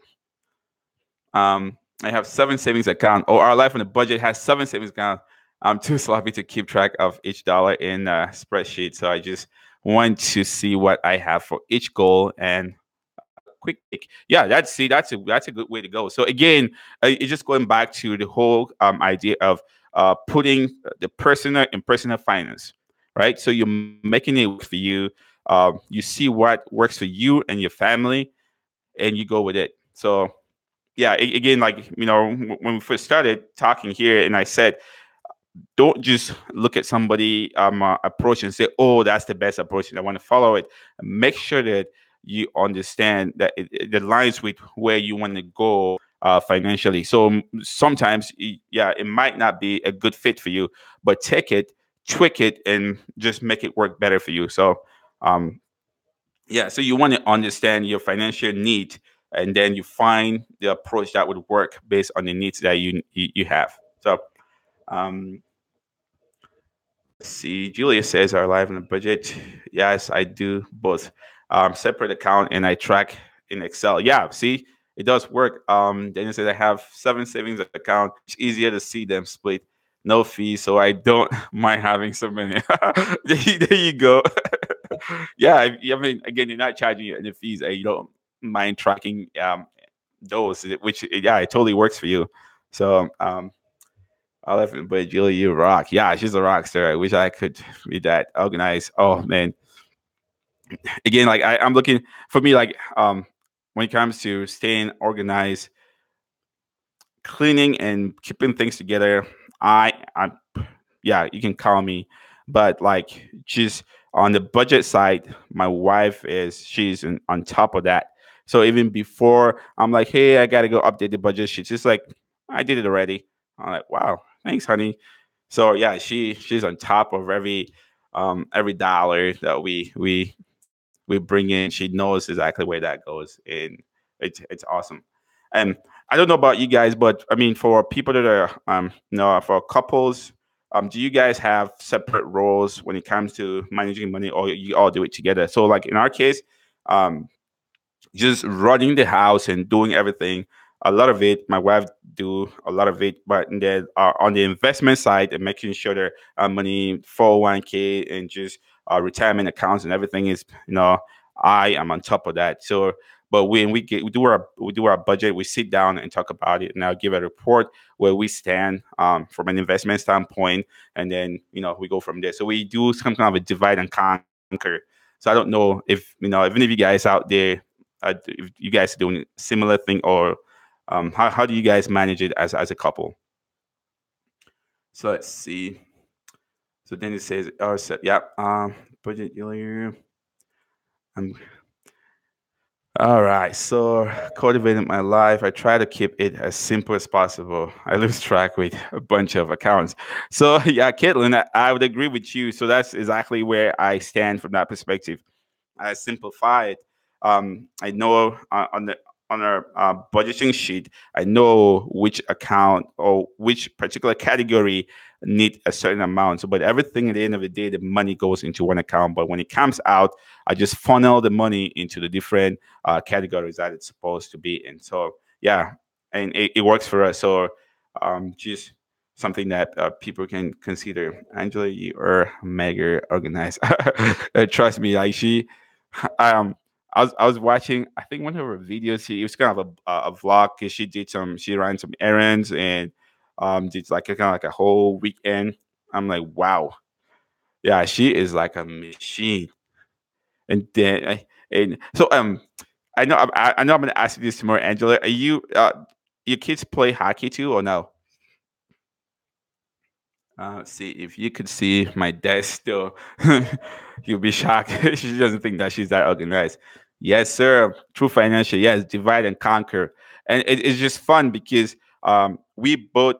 I have 7 savings account. Oh, our life on the budget has 7 savings account. I'm too sloppy to keep track of each dollar in a spreadsheet, so I just want to see what I have for each goal and a quick pick. Yeah, that's a good way to go. So again, it's just going back to the whole idea of putting the personal in personal finance, right? So you're making it work for you. You see what works for you and your family, and you go with it. So yeah, again, like when we first started talking here, and I said, don't just look at somebody approach and say, oh, that's the best approach and I want to follow it. Make sure that you understand that it aligns with where you want to go financially. So sometimes yeah, it might not be a good fit for you, but take it, tweak it, and just make it work better for you. So um, yeah, so you want to understand your financial need, and then you find the approach that would work based on the needs that you have. So um, See, Julia says, "Are live on a budget?" Yes, I do both. Separate account and I track in Excel. Yeah, see, it does work. Daniel says I have 7 savings account. It's easier to see them split, no fees, so I don't mind having so many. There you go. Yeah, I mean, again, you're not charging you any fees, and you don't mind tracking those, which yeah, it totally works for you. So I love it, but Julie, you rock. Yeah, she's a rock star. I wish I could be that organized. Oh man, again, like I'm looking for me, like when it comes to staying organized, cleaning and keeping things together. I yeah, you can call me, but like just on the budget side, my wife is she's on top of that. So even before I'm like, hey, I gotta go update the budget, she's just like, I did it already. I'm like, wow, thanks, honey. So yeah, she's on top of every dollar that we bring in. She knows exactly where that goes, and it's awesome. And I don't know about you guys, but I mean, for people that are for couples, do you guys have separate roles when it comes to managing money, or you all do it together? So, like in our case, um, just running the house and doing everything. A lot of it, my wife do a lot of it, but then on the investment side and making sure that money 401k and just retirement accounts and everything is, I am on top of that. So, but when we do our budget, we sit down and talk about it, and I'll give a report where we stand from an investment standpoint, and then we go from there. So we do some kind of a divide and conquer. So I don't know if any of you guys out there if you guys are doing a similar thing, or how do you guys manage it as a couple? So let's see. So then it says, oh, so, yeah, budget earlier. Um, all right. So cultivating my life, I try to keep it as simple as possible. I lose track with a bunch of accounts. So yeah, Caitlin, I would agree with you. So that's exactly where I stand from that perspective. I simplify it. I know on our budgeting sheet, I know which account or which particular category need a certain amount. So, but everything at the end of the day, the money goes into one account. But when it comes out, I just funnel the money into the different categories that it's supposed to be in. So, yeah, and it works for us. So, just something that people can consider. Angela, you are mega organized. Trust me, like she um I was watching I think one of her videos. It was kind of a vlog because she ran some errands and did like a kind of like a whole weekend. I'm like, wow, yeah, she is like a machine. And then and so I know I'm gonna ask you this tomorrow, Angela. Are you your kids play hockey too or no? See, if you could see my desk still, you'll be shocked. She doesn't think that she's that organized. Yes, sir. True financial. Yes, divide and conquer. And it's just fun because we both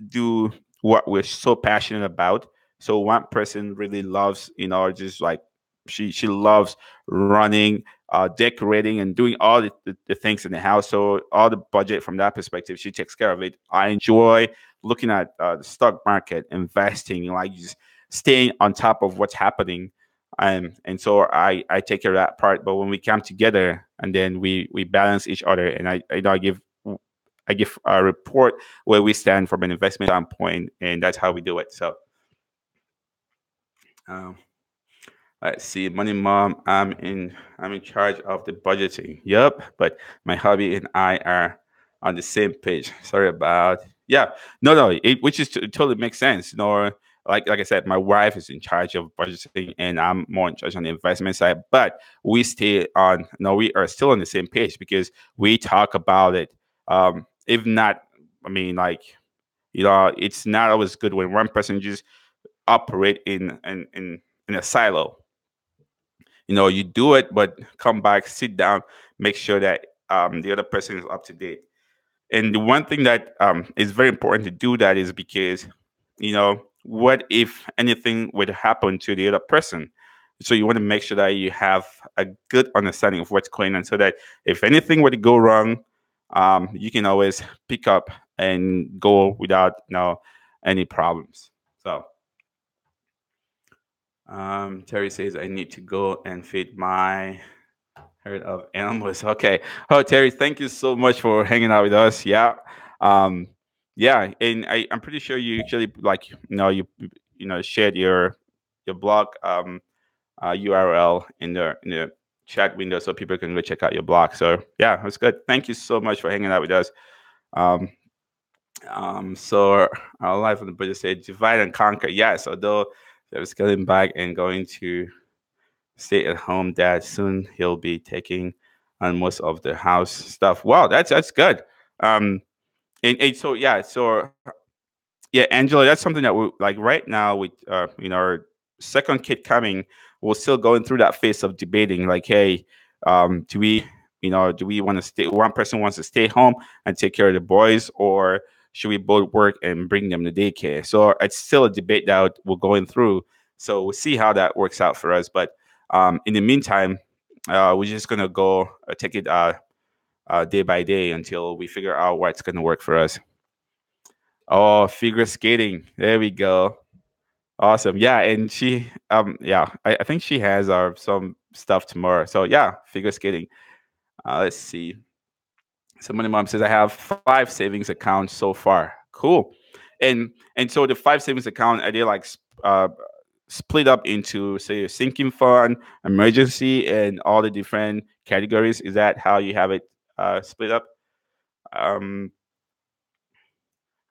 do what we're so passionate about. So one person really loves, just like she loves running, decorating, and doing all the things in the house. So all the budget from that perspective, she takes care of it. I enjoy looking at the stock market, investing, like just staying on top of what's happening. And so I take care of that part. But when we come together and then we balance each other, and I give a report where we stand from an investment standpoint, and that's how we do it. So um, let's see, money mom. I'm in charge of the budgeting. Yep, but my hubby and I are on the same page. Sorry about yeah. No, which is it totally makes sense. Like I said, my wife is in charge of budgeting, and I'm more in charge on the investment side. But we stay on. No, we are still on the same page because we talk about it. If not, I mean, like it's not always good when one person just operate in a silo. You do it, but come back, sit down, make sure that the other person is up to date. And the one thing that is very important to do that is because, what if anything would happen to the other person? So you want to make sure that you have a good understanding of what's going on, so that if anything were to go wrong, you can always pick up and go without any problems. So Terry says I need to go and feed my herd of animals. Okay. Oh, Terry, thank you so much for hanging out with us. Yeah. Um, yeah, and I'm pretty sure you actually like shared your blog URL in the chat window so people can go check out your blog. So yeah, that's good. Thank you so much for hanging out with us. Um, so our life on the budget said divide and conquer. Yes, although I was getting back and going to stay at home dad. Soon he'll be taking on most of the house stuff. Wow, that's good. Um, and so yeah, so yeah, Angela, that's something that we like right now with our second kid coming. We're still going through that phase of debating. Like, hey, do we want to stay? One person wants to stay home and take care of the boys, or should we both work and bring them to daycare? So it's still a debate that we're going through. So we'll see how that works out for us. But in the meantime, we're just gonna go take it day by day until we figure out what's gonna work for us. Oh, figure skating. There we go. Awesome. Yeah, and I think she has some stuff tomorrow. So yeah, figure skating. Let's see. Somebody mom says I have 5 savings accounts so far. Cool. And so the 5 savings account are they like split up into say a sinking fund, emergency, and all the different categories? Is that how you have it split up? Um,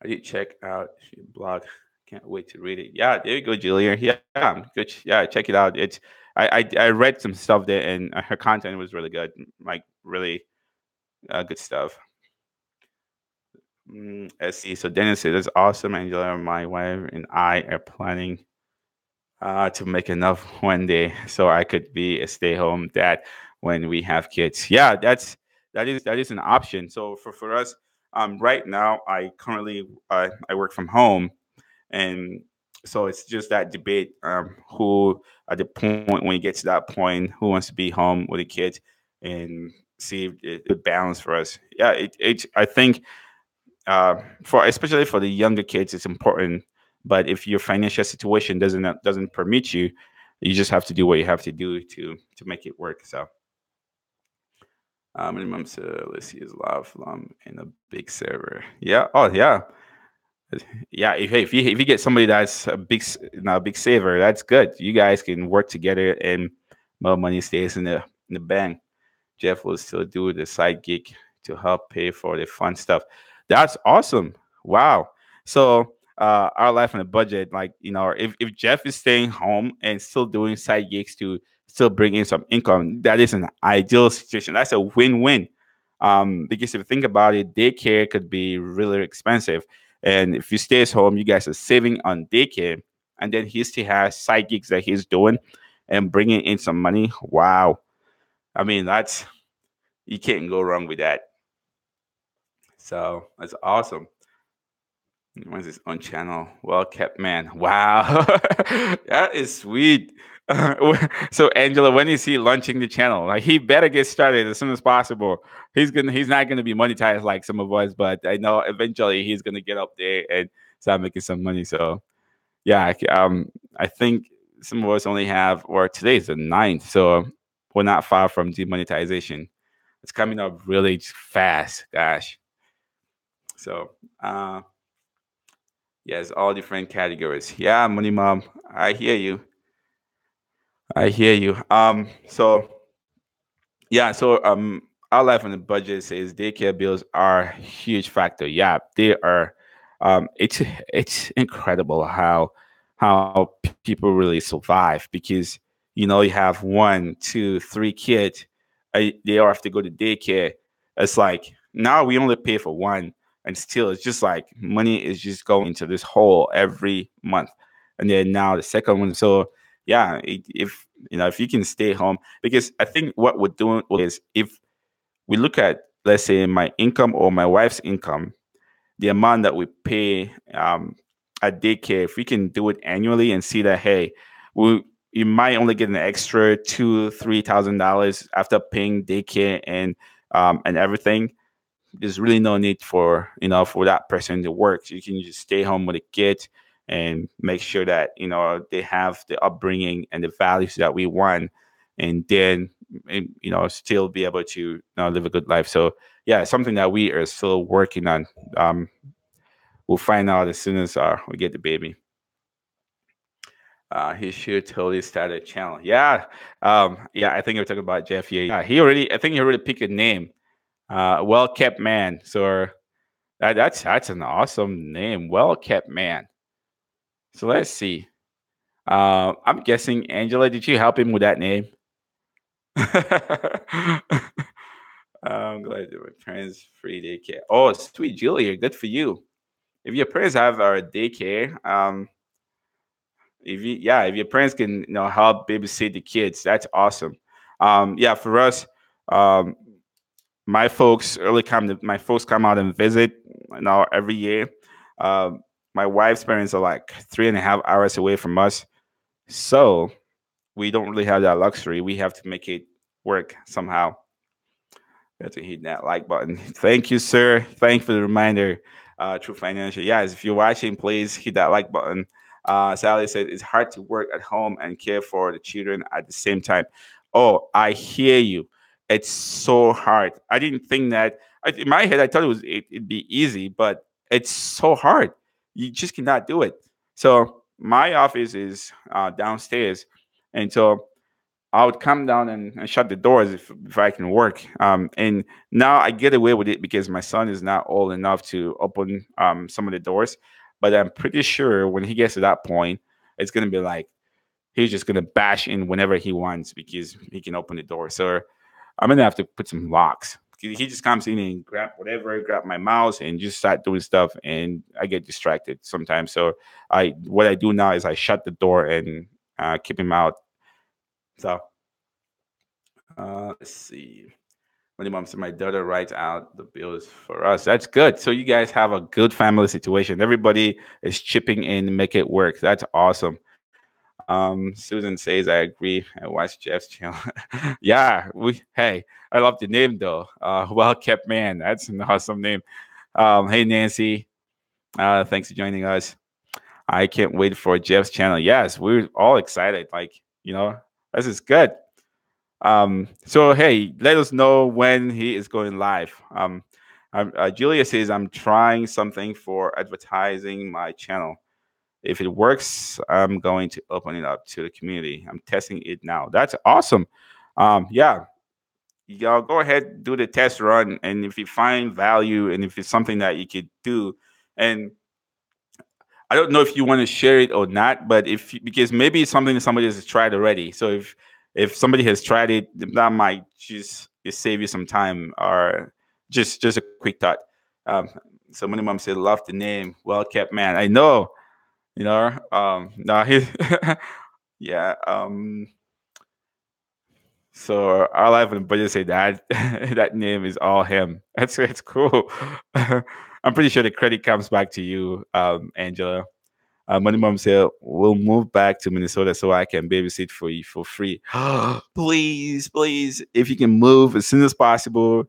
I did check out your blog. Can't wait to read it. Yeah, there you go, Julia. Yeah, good. Yeah, check it out. I read some stuff there, and her content was really good. Like really good stuff. Let's see. So Dennis said, "That's awesome, Angela. My wife and I are planning to make enough one day so I could be a stay-home dad when we have kids." Yeah, that is an option. So for us, right now, I work from home, and so it's just that debate who at the point when you get to that point who wants to be home with the kids and see if it balance for us. Yeah, it I think for especially for the younger kids it's important, but if your financial situation doesn't permit you, you just have to do what you have to do to make it work. So minimum, so let's see, is love in a big server. Yeah, oh yeah. Yeah, if you get somebody that's a big saver, that's good. You guys can work together, and more money stays in the bank. Jeff will still do the side gig to help pay for the fun stuff. That's awesome. Wow. So our life on a budget, like if Jeff is staying home and still doing side gigs to still bring in some income, that is an ideal situation. That's a win-win. Because if you think about it, daycare could be really expensive, and if he stays home, you guys are saving on daycare, and then he still has side gigs that he's doing and bringing in some money. Wow. I mean, that's you can't go wrong with that. So that's awesome. When's this on channel? Well kept man. Wow. That is sweet. So Angela, when is he launching the channel? Like he better get started as soon as possible. He's not gonna be monetized like some of us, but I know eventually he's gonna get up there and start making some money. So yeah, I think some of us only have, or today is the ninth, so we're not far from demonetization. It's coming up really fast. Gosh. So yes, all different categories. Yeah, money mom. I hear you. I hear you. So yeah, so our life on the budget says daycare bills are a huge factor. Yeah, they are. It's incredible how people really survive because you have one, two, three kids. They all have to go to daycare. It's like now we only pay for one, and still it's just like money is just going into this hole every month, and then now the second one. So yeah, if you can stay home, because I think what we're doing is if we look at, let's say, my income or my wife's income, the amount that we pay at daycare, if we can do it annually and see that, hey, we you might only get an extra $2,000-3,000 after paying daycare and everything. There's really no need for for that person to work. So you can just stay home with the kids and make sure that they have the upbringing and the values that we want, and then still be able to live a good life. So yeah, it's something that we are still working on. We'll find out as soon as we get the baby. He should totally start a channel. Yeah, yeah. I think you're talking about Jeff. Yeah, I think he already picked a name. Well kept man. So that's an awesome name. Well kept man. So let's see. I'm guessing Angela. Did you help him with that name? I'm glad that my parents free daycare. Oh, sweet Julia, good for you. If your parents have our daycare, if your parents can help babysit the kids, that's awesome. Yeah, for us, um, my folks come out and visit every year. Um, my wife's parents are like 3.5 hours away from us, so we don't really have that luxury. We have to make it work somehow. You have to hit that like button. Thank you, sir. Thank you for the reminder. True Financial. Yes, if you're watching, please hit that like button. Sally said it's hard to work at home and care for the children at the same time. Oh, I hear you. It's so hard. I didn't think that. In my head, I thought it'd be easy, but it's so hard. You just cannot do it. So my office is downstairs, and so I would come down and shut the doors if I can work. And now I get away with it because my son is not old enough to open some of the doors. But I'm pretty sure when he gets to that point, it's going to be like he's just going to bash in whenever he wants because he can open the door. So I'm going to have to put some locks. He just comes in and grab my mouse and just start doing stuff. And I get distracted sometimes. So what I do now is I shut the door and keep him out. So let's see. When the mom said my daughter writes out the bills for us. That's good. So you guys have a good family situation. Everybody is chipping in to make it work. That's awesome. Susan says I agree. I watched Jeff's channel. Yeah, I love the name though. Well kept man. That's an awesome name. Hey Nancy. Thanks for joining us. I can't wait for Jeff's channel. Yes, we're all excited. This is good. So hey, let us know when he is going live. Julia says I'm trying something for advertising my channel. If it works, I'm going to open it up to the community. I'm testing it now. That's awesome. Yeah, y'all go ahead, do the test run, and if you find value and if it's something that you could do, and I don't know if you want to share it or not, but because maybe it's something that somebody has tried already. So if somebody has tried it, that might just save you some time, or just a quick thought. Um, so Money Mom said, "Love the name, well kept man." I know, no, he, yeah. So our life in the budget say that that name is all him. That's cool. I'm pretty sure the credit comes back to you, Angela. Money Mom said, "We'll move back to Minnesota so I can babysit for you for free." Please, please, if you can move as soon as possible,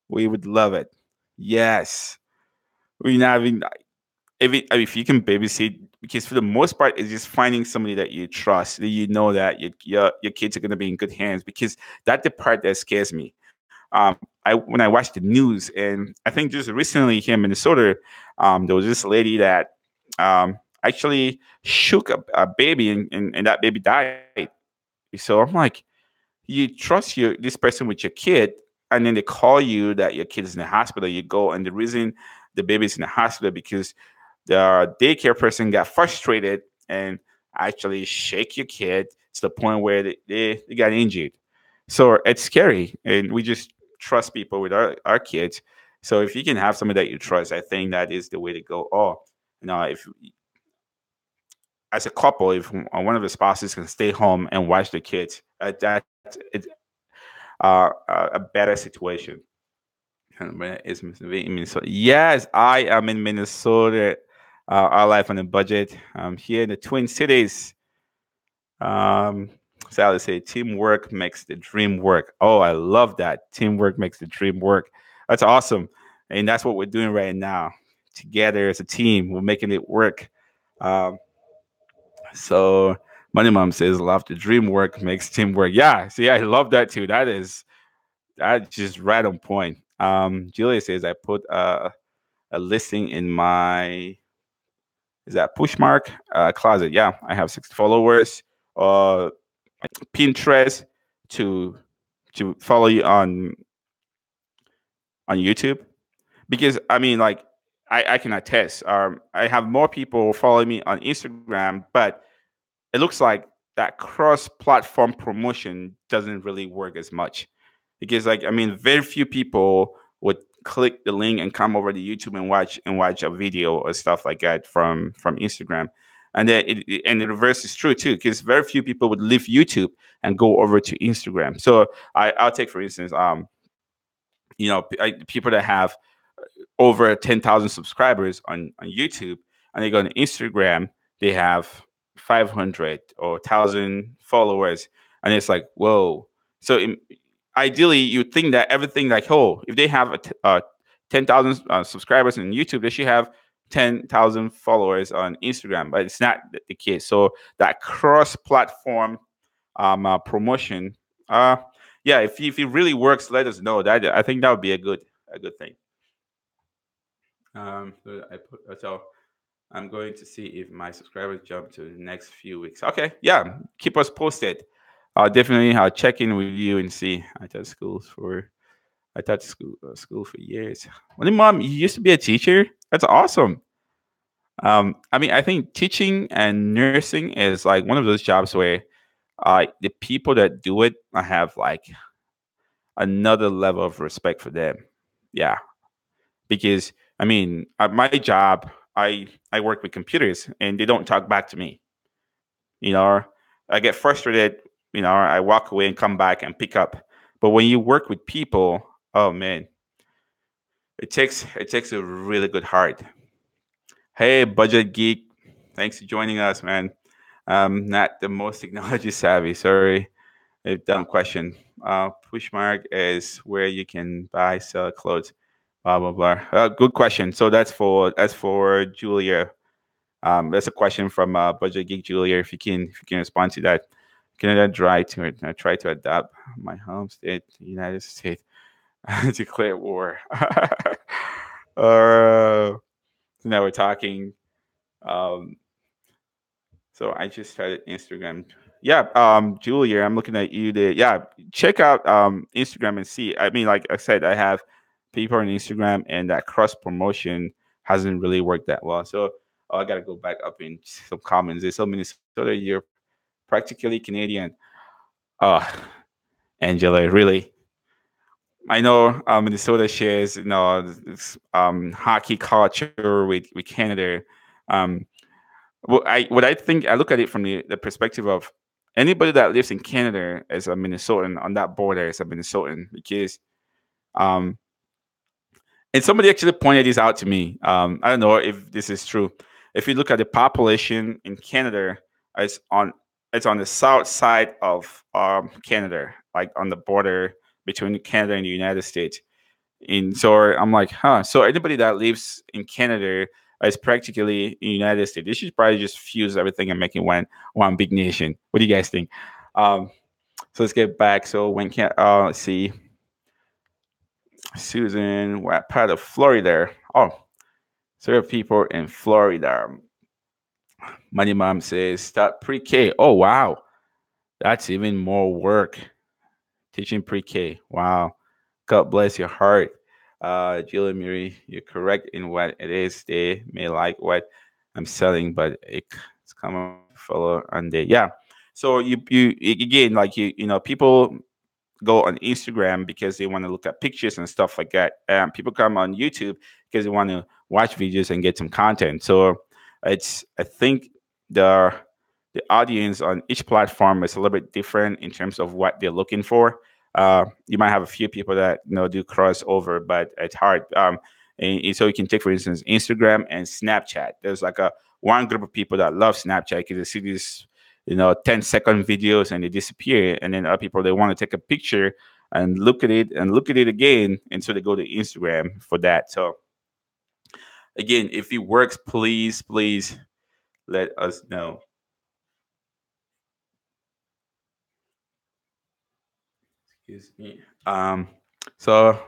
we would love it. Yes, we not even if you can babysit, because for the most part, it's just finding somebody that you trust, that you know that your kids are going to be in good hands. Because that's the part that scares me. I when I watched the news, and I think just recently here in Minnesota, there was this lady that actually shook a baby, and that baby died. So I'm like, you trust this person with your kid, and then they call you that your kid is in the hospital. You go, and the reason the baby's in the hospital because the daycare person got frustrated and actually shake your kid to the point where they got injured. So it's scary, and we just trust people with our kids. So if you can have somebody that you trust, I think that is the way to go. Or if as a couple, if one of the spouses can stay home and watch the kids, that's it's a better situation. Is Minnesota? Yes, I am in Minnesota. Our life on a budget. Here in the Twin Cities. Um, Sally say teamwork makes the dream work. Oh, I love that. Teamwork makes the dream work. That's awesome, and that's what we're doing right now. Together as a team, we're making it work. Um, so Money Mom says, "Love the dream work makes teamwork." Yeah, see, I love that too. That's just right on point. Julia says, "I put a listing in my is that Pushmark closet. Yeah, I have 60 followers. Uh, Pinterest to follow you on YouTube because I mean, like, I can attest. I have more people following me on Instagram, but it looks like that cross-platform promotion doesn't really work as much because, like, I mean, very few people would click the link and come over to YouTube and watch a video or stuff like that from Instagram. And then and the reverse is true too, because very few people would leave YouTube and go over to Instagram. So I'll take for instance, people that have over 10,000 subscribers on YouTube, and they go on Instagram, they have 500 or 1,000 followers, and it's like, whoa. So ideally, you think that everything, like, oh, if they have 10,000 subscribers on YouTube, they should have 10,000 followers on Instagram, but it's not the case. So that cross-platform promotion, uh, yeah, if it really works, let us know. That I think that would be a good thing. So I'm going to see if my subscribers jump to the next few weeks. Okay, yeah, keep us posted. Definitely, I'll check in with you and see. I taught school for years. Well, mom, you used to be a teacher. That's awesome. I mean, I think teaching and nursing is like one of those jobs where the people that do it, I have like another level of respect for them. Yeah, because I mean, at my job, I work with computers and they don't talk back to me. You know, I get frustrated. I walk away and come back and pick up. But when you work with people, oh man, it takes a really good heart. Hey, budget geek, thanks for joining us, man. Not the most technology savvy. Sorry, a dumb question. Pushmark is where you can buy, sell clothes. Blah blah blah. Good question. So that's for Julia. That's a question from Budget Geek Julia. If you can respond to that, Canada try to adapt my home state, the United States, declare war. So now we're talking. Um, so I just started Instagram. Yeah, Julia, I'm looking at you there. Yeah, check out Instagram and see. I mean, like I said, I have people on Instagram, and that cross promotion hasn't really worked that well. So I gotta go back up in some comments. There's so Minnesota, you're practically Canadian. Oh, Angela, really? I know Minnesota shares, this, hockey culture with Canada. Um, what I think, I look at it from the perspective of anybody that lives in Canada as a Minnesotan on that border is a Minnesotan because um, and somebody actually pointed this out to me. I don't know if this is true. If you look at the population in Canada, it's on it's on the south side of Canada, like on the border between Canada and the United States. And so I'm like, huh. So anybody that lives in Canada is practically in the United States. They should probably just fuse everything and make it one big nation. What do you guys think? Um, so let's get back. So when can let's see, Susan, what part of Florida? Oh, so there are people in Florida. Money Mom says start pre-K. Oh wow, that's even more work. Teaching pre-K. Wow. God bless your heart. Julia Murray, you're correct in what it is. They may like what I'm selling, but it's coming to follow on the yeah. So again, like people go on Instagram because they want to look at pictures and stuff like that. People come on YouTube because they want to watch videos and get some content. So I think the the audience on each platform is a little bit different in terms of what they're looking for. You might have a few people that do crossover, but it's hard. And so you can take, for instance, Instagram and Snapchat. There's like a one group of people that love Snapchat because they see these 10-second videos and they disappear, and then other people, they want to take a picture and look at it again, and so they go to Instagram for that. So again, if it works, please let us know. Excuse me. So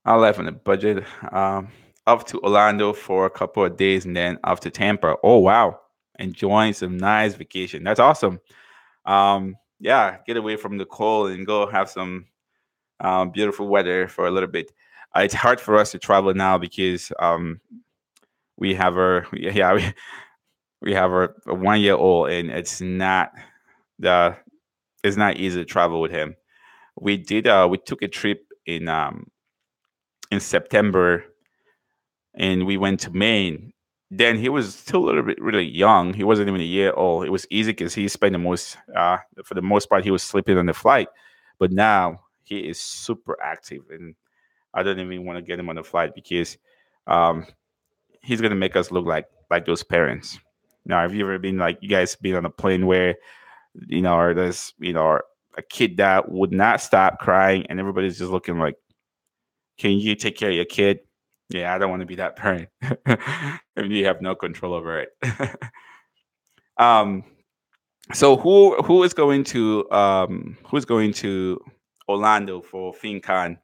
I left on a budget. Um, Up to Orlando for a couple of days, and then off to Tampa. Oh wow, enjoying some nice vacation. That's awesome. Yeah, get away from the cold and go have some beautiful weather for a little bit. It's hard for us to travel now because we have our yeah we have a 1 year old, and the it's not easy to travel with him. We took a trip in September, and we went to Maine. Then he was still a little bit really young. He wasn't even a year old. It was easy because he spent the most, for the most part, he was sleeping on the flight. But now he is super active, and I don't even want to get him on the flight because um, he's gonna make us look like those parents. Now, have you ever been like you guys been on a plane where or there's a kid that would not stop crying, and everybody's just looking like, can you take care of your kid? Yeah, I don't want to be that parent. And you have no control over it. um, so who's going to Orlando for FinCon?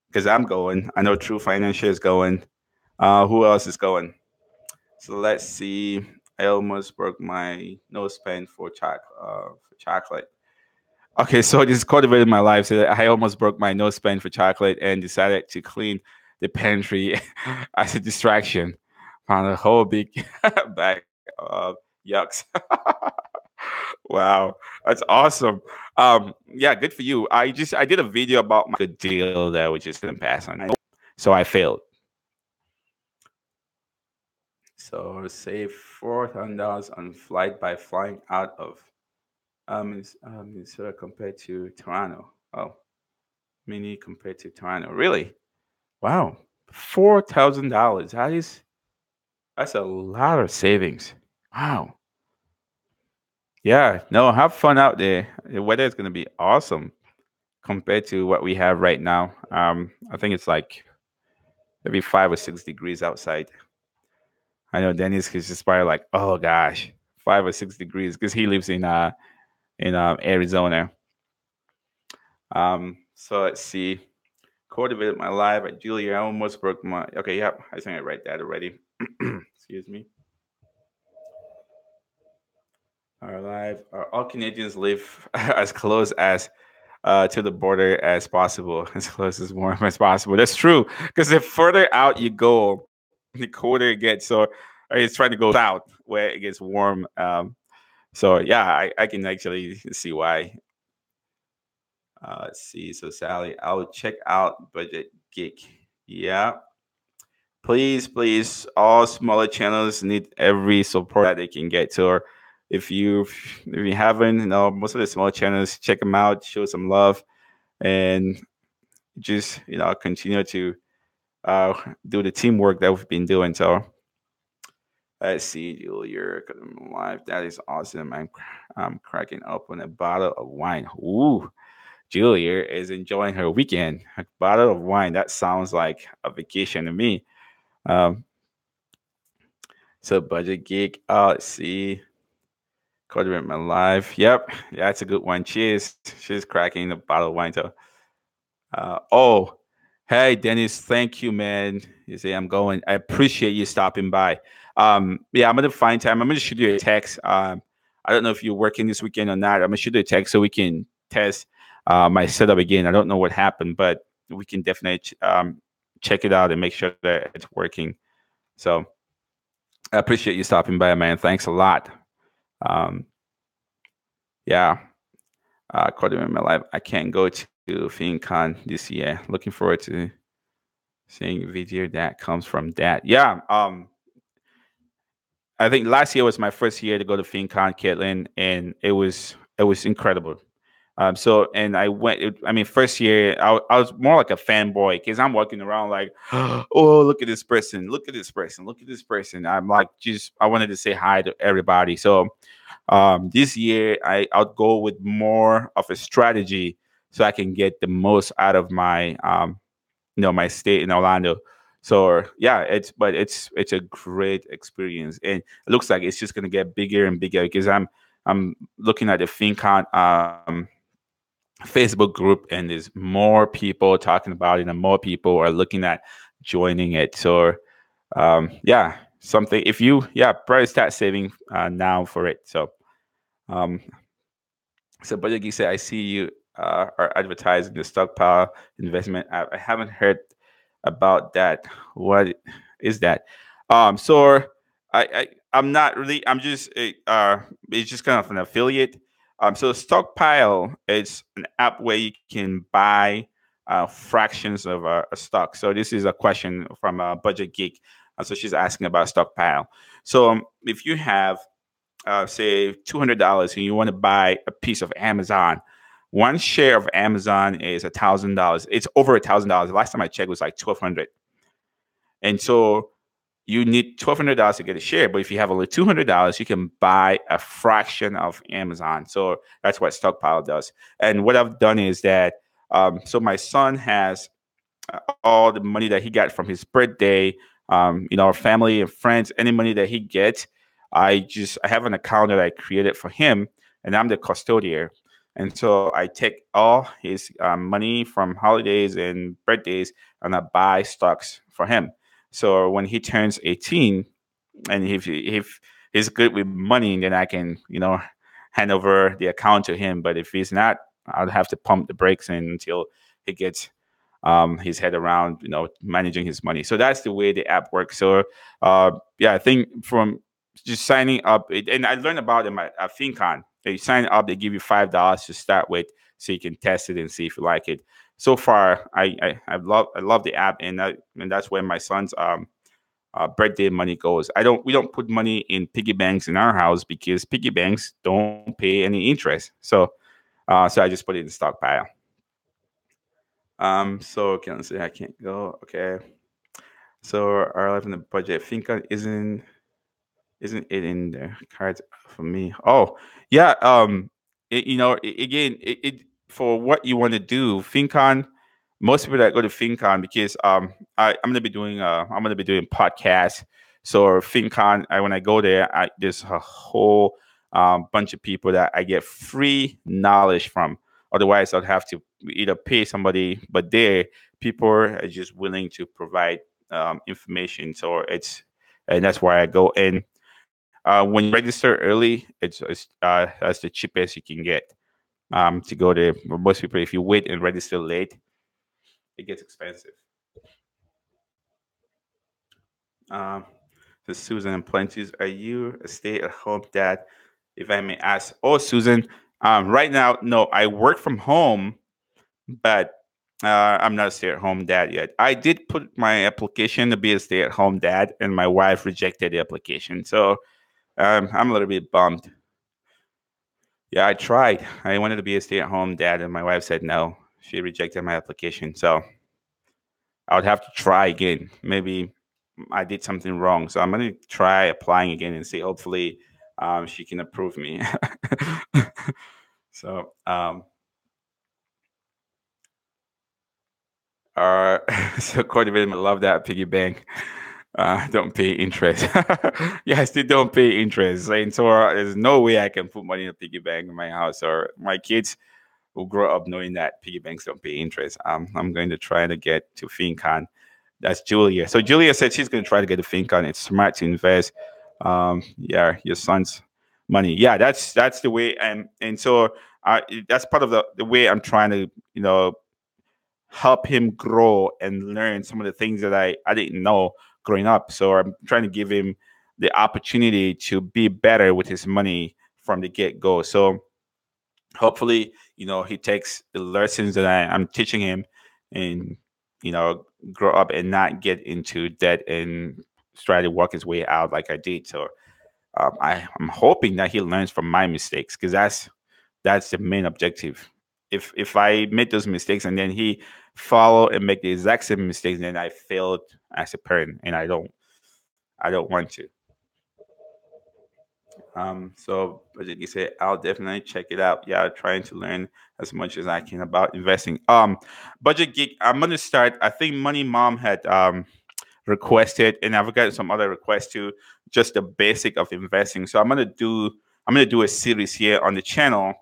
Because I'm going. I know True Financial is going. Who else is going? So let's see. I almost broke my nose pen for chocolate. Okay, so this cultivated my life. So I almost broke my nose pen for chocolate and decided to clean the pantry as a distraction. Found a whole big bag of yucks. Wow, that's awesome. Yeah, good for you. I did a video about my good deal that we just didn't pass on. So I failed. So save $4,000 on flight by flying out of Minnesota compared to Toronto. Oh, mini compared to Toronto. Really? Wow, $4,000. That's a lot of savings. Wow. Yeah. No, have fun out there. The weather is going to be awesome compared to what we have right now. I think it's like maybe 5 or 6 degrees outside. I know Dennis is just probably like, oh gosh, 5 or 6 degrees because he lives in Arizona. So let's see. Cultivated my life at Julia. I almost broke my. Okay, yep. I think I read that already. Excuse me. Our life. All Canadians live as close as to the border as possible, as close as warm as possible. That's true. Because the further out you go, the colder it gets. So it's trying to go south where it gets warm. So yeah, I can actually see why. Let's see. So Sally, I'll check out Budget Geek. Yeah. Please, please, all smaller channels need every support that they can get. So if you haven't, most of the small channels, check them out, show some love, and just continue to uh, do the teamwork that we've been doing. So let's see, Julia, live. That is awesome. I'm cracking open a bottle of wine. Ooh, Julia is enjoying her weekend. A bottle of wine. That sounds like a vacation to me. Um, so budget gig. Let's see. Cultivate my life. Yep, that's a good one. Cheers. She's cracking a bottle of wine. So, oh, hey Dennis, thank you, man. You say I'm going. I appreciate you stopping by. Yeah, I'm gonna find time. I'm gonna shoot you a text. I don't know if you're working this weekend or not. I'm gonna shoot you a text so we can test my setup again. I don't know what happened, but we can definitely check it out and make sure that it's working. So I appreciate you stopping by, man. Thanks a lot. Um, yeah, cultivate my life. I can't go to FinCon this year. Looking forward to seeing a video that comes from that. Yeah, I think last year was my first year to go to FinCon, Caitlin, and it was incredible. So and I went. I mean, first year I was more like a fanboy because I'm walking around like, oh, look at this person, look at this person, look at this person. I'm like, just I wanted to say hi to everybody. So this year I'll go with more of a strategy so I can get the most out of my my stay in Orlando. So yeah, it's a great experience, and it looks like it's just gonna get bigger and bigger because I'm looking at the FinCon Facebook group, and there's more people talking about it, and more people are looking at joining it. So yeah, something if you probably start saving now for it. Um, so, Budget Geek said, I see you are advertising the stockpile investment. I haven't heard about that. What is that? So I'm not really. I'm just it's just kind of an affiliate. So stockpile is an app where you can buy fractions of a stock. So this is a question from Budget Geek. So she's asking about stockpile. So if you have say $200 and you want to buy a piece of Amazon, one share of Amazon is $1,000. It's over $1,000. The last time I checked was like 1,200. And so you need $1,200 to get a share. But if you have only $200, you can buy a fraction of Amazon. So that's what stockpile does. And what I've done is that so my son has all the money that he got from his birthday, our family and friends, any money that he gets, I have an account that I created for him, and I'm the custodian. And so I take all his money from holidays and birthdays, and I buy stocks for him. So when he turns 18, and if he's good with money, then I can hand over the account to him. But if he's not, I'll have to pump the brakes in until he gets his head around managing his money. So that's the way the app works. So yeah, I think from just signing up, and I learned about them at FinCon. They sign up, they give you $5 to start with, so you can test it and see if you like it. So far, I love the app, and that's where my son's birthday money goes. We don't put money in piggy banks in our house because piggy banks don't pay any interest. So I just put it in the stockpile. So can I say I can't go? Okay. So our life in the budget. FinCon isn't it in the cards for me? Oh, yeah. Again, for what you want to do, FinCon. Most people that go to FinCon because I'm gonna be doing podcasts. So FinCon, when I go there, there's a whole bunch of people that I get free knowledge from. Otherwise, I'd have to either pay somebody, but there people are just willing to provide information. So and that's why I go in. When you register early, it's that's the cheapest you can get to go there. Most people, if you wait and register late, it gets expensive. Um, so Susan and Plenties, are you a stay-at-home dad? If I may ask. Oh, Susan, right now, no, I work from home, but I'm not a stay-at-home dad yet. I did put my application to be a stay-at-home dad, and my wife rejected the application. So I'm a little bit bummed. Yeah, I tried. I wanted to be a stay-at-home dad, and my wife said no. She rejected my application. So I would have to try again. Maybe I did something wrong. So I'm going to try applying again and see. Hopefully, she can approve me. so, uh, so Cordy, I love that piggy bank. Don't pay interest. Yes, they don't pay interest. And so there's no way I can put money in a piggy bank in my house, or my kids will grow up knowing that piggy banks don't pay interest. I'm going to try to get to FinCon. That's Julia. So Julia said she's going to try to get to FinCon. It's smart to invest. Yeah, your son's money. Yeah, that's the way. And so that's part of the way I'm trying to help him grow and learn some of the things that I didn't know growing up. So I'm trying to give him the opportunity to be better with his money from the get go. So hopefully, he takes the lessons that I'm teaching him and, grow up and not get into debt and try to work his way out like I did. So I'm hoping that he learns from my mistakes because that's the main objective. If I made those mistakes and then he follow and make the exact same mistakes, then I failed as a parent, and I don't want to. So as you say, I'll definitely check it out. Yeah, trying to learn as much as I can about investing. Budget Geek, I'm gonna start. I think Money Mom had requested, and I've gotten some other requests too. Just the basic of investing. So I'm gonna do a series here on the channel.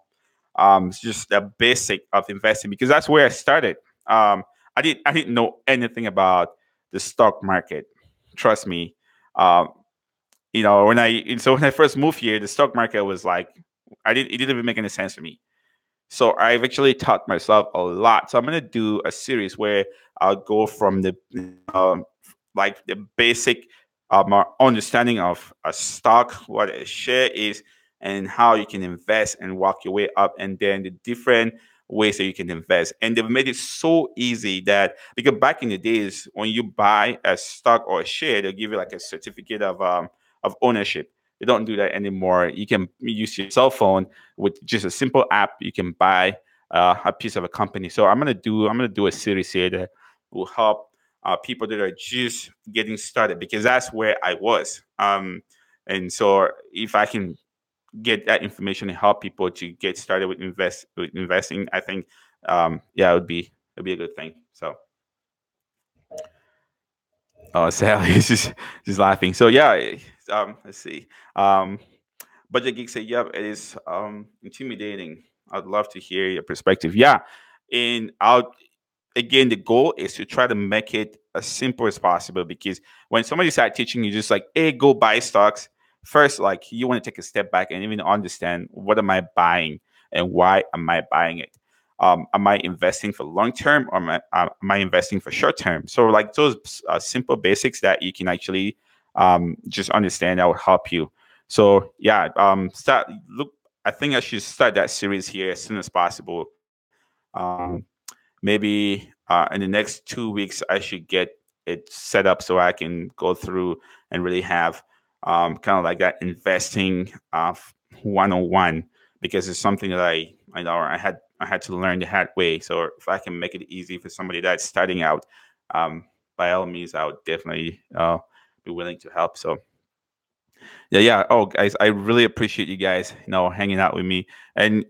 It's just the basic of investing because that's where I started. I didn't know anything about the stock market. Trust me. Um, when I first moved here, the stock market was like it didn't even make any sense to me. So I've actually taught myself a lot. So I'm gonna do a series where I'll go from the like the basic understanding of a stock, what a share is, and how you can invest and walk your way up, and then the different ways that you can invest. And they've made it so easy that because back in the days when you buy a stock or a share, they'll give you like a certificate of ownership. They don't do that anymore. You can use your cell phone with just a simple app. You can buy a piece of a company. So I'm gonna do a series here that will help people that are just getting started because that's where I was. And so if I can get that information and help people to get started with investing, I think yeah, it would be a good thing. So Sally is just laughing. So yeah, let's see. Um, Budget Geek said, "Yep, it is intimidating. I'd love to hear your perspective." Yeah, and I'll again, the goal is to try to make it as simple as possible because when somebody starts teaching you, just like, "Hey, go buy stocks." First, like you want to take a step back and even understand what am I buying and why am I buying it. Am I investing for long term or am I investing for short term? So, like those simple basics that you can actually just understand that will help you. So yeah, start look. I think I should start that series here as soon as possible. Um, Maybe in the next 2 weeks, I should get it set up so I can go through and really have kind of like that investing 101 because it's something that I know I had to learn the hard way. So if I can make it easy for somebody that's starting out, by all means, I would definitely be willing to help. So yeah, yeah. Oh, guys, I really appreciate you guys, hanging out with me. And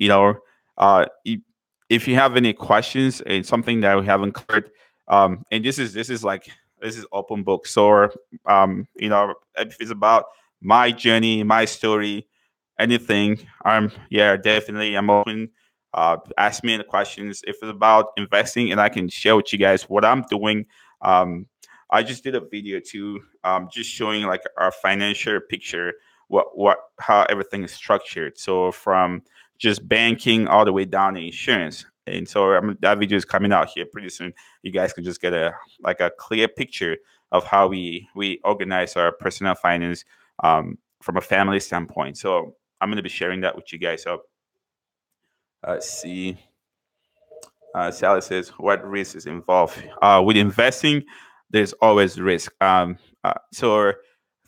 if you have any questions and something that we haven't covered, and this is open book. So, if it's about my journey, my story, anything, yeah, definitely, I'm open. Ask me any questions. If it's about investing, and I can share with you guys what I'm doing. Um, I just did a video too, just showing like our financial picture, how everything is structured. So from just banking all the way down to insurance. And so that video is coming out here pretty soon. You guys can just get a clear picture of how we organize our personal finance from a family standpoint. So I'm going to be sharing that with you guys. So let's see. Sally says, "What risk is involved with investing? There's always risk. So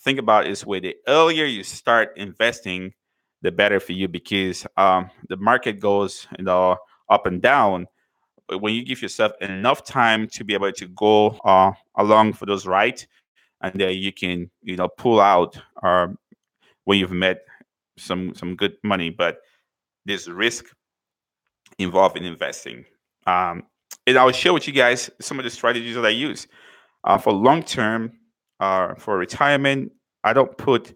think about it this way: the earlier you start investing, the better for you because the market goes up and down. But when you give yourself enough time to be able to go along for those rides, and then you can pull out when you've made some good money. But there's risk involved in investing. Um, and I'll share with you guys some of the strategies that I use for long term, for retirement. I don't put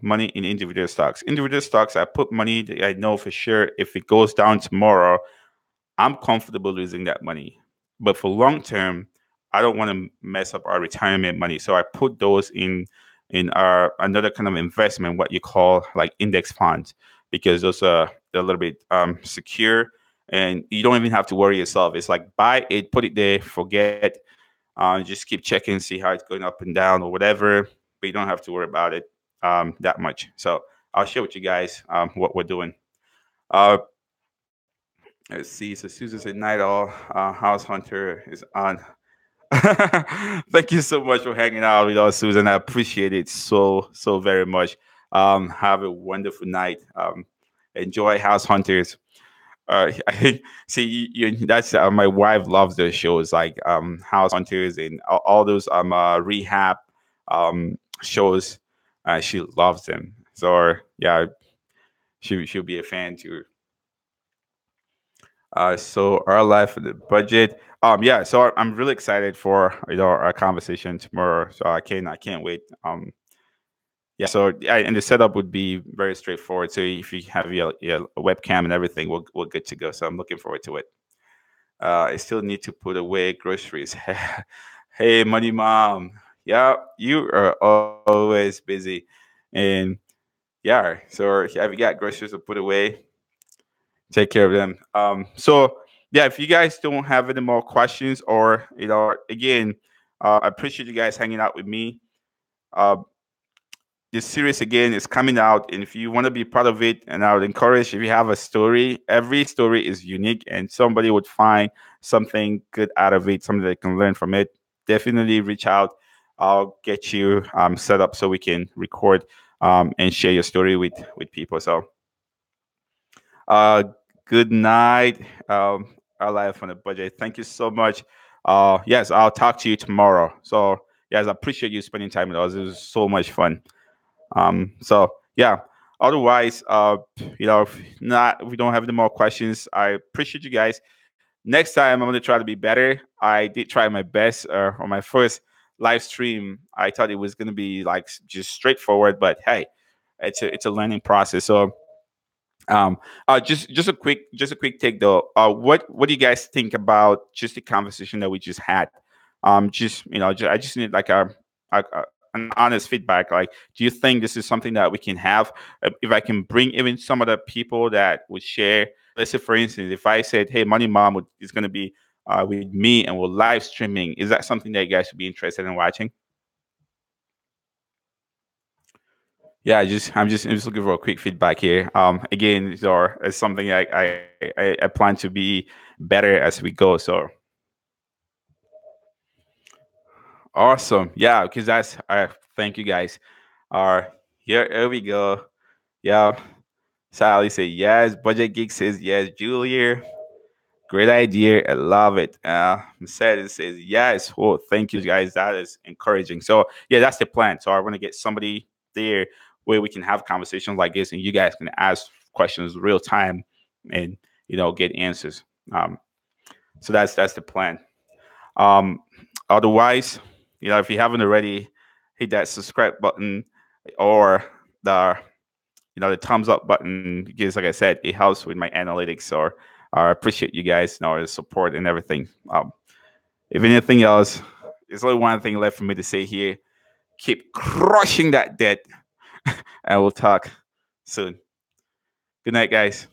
money in individual stocks. Individual stocks, I put money that I know for sure if it goes down tomorrow, I'm comfortable losing that money. But for long term, I don't want to mess up our retirement money. So I put those in our another kind of investment, what you call like index funds, because those are they're a little bit secure and you don't even have to worry yourself. It's like buy it, put it there, forget, just keep checking, see how it's going up and down or whatever. But you don't have to worry about it that much. So I'll share with you guys what we're doing. Uh, let's see. So Susan said, "Night all. House Hunter is on." Thank you so much for hanging out with us, Susan. I appreciate it so very much. Have a wonderful night. Enjoy House Hunters. I see that's my wife loves those shows like House Hunters and all those rehab shows. She loves them. So yeah, she'll be a fan too. So our life and the budget. Yeah. So I'm really excited for our conversation tomorrow. So I can't wait. Yeah. So yeah, and the setup would be very straightforward. So if you have your webcam and everything, we're good to go. So I'm looking forward to it. I still need to put away groceries. Hey, money mom. Yeah, you are always busy, and yeah. So have you got groceries to put away? Take care of them. So yeah, if you guys don't have any more questions, or again, I appreciate you guys hanging out with me. Uh, this series again is coming out, and if you want to be part of it, and I would encourage, if you have a story, every story is unique, and somebody would find something good out of it, something they can learn from it. Definitely reach out. I'll get you set up so we can record and share your story with people. So uh, good night. Our life on a budget. Thank you so much. Yes, I'll talk to you tomorrow. So, yes, I appreciate you spending time with us. It was so much fun. So yeah. Otherwise, if we don't have any more questions, I appreciate you guys. Next time, I'm gonna try to be better. I did try my best on my first live stream. I thought it was gonna be like just straightforward, but hey, it's a learning process. So um, just a quick take though. What do you guys think about just the conversation that we just had? I just need like an honest feedback. Like, do you think this is something that we can have? If I can bring even some of the people that would share. Let's say, for instance, if I said, "Hey, Money Mom is going to be with me and we're live streaming," is that something that you guys would be interested in watching? Yeah, I'm just looking for a quick feedback here. Again, it's something I plan to be better as we go. So awesome, yeah, because that's thank you guys. Uh, here we go. Yeah, Sally said yes. Budget Geek says yes. Julia, great idea. I love it. Mercedes says yes. Oh, thank you guys. That is encouraging. So yeah, that's the plan. So I want to get somebody there where we can have conversations like this, and you guys can ask questions real time, and get answers. Um, so that's the plan. Um, Otherwise, if you haven't already, hit that subscribe button or the the thumbs up button, because like I said, it helps with my analytics. Or I appreciate you guys the support and everything. If anything else, there's only one thing left for me to say here: keep crushing that debt, and we'll talk soon. Good night, guys.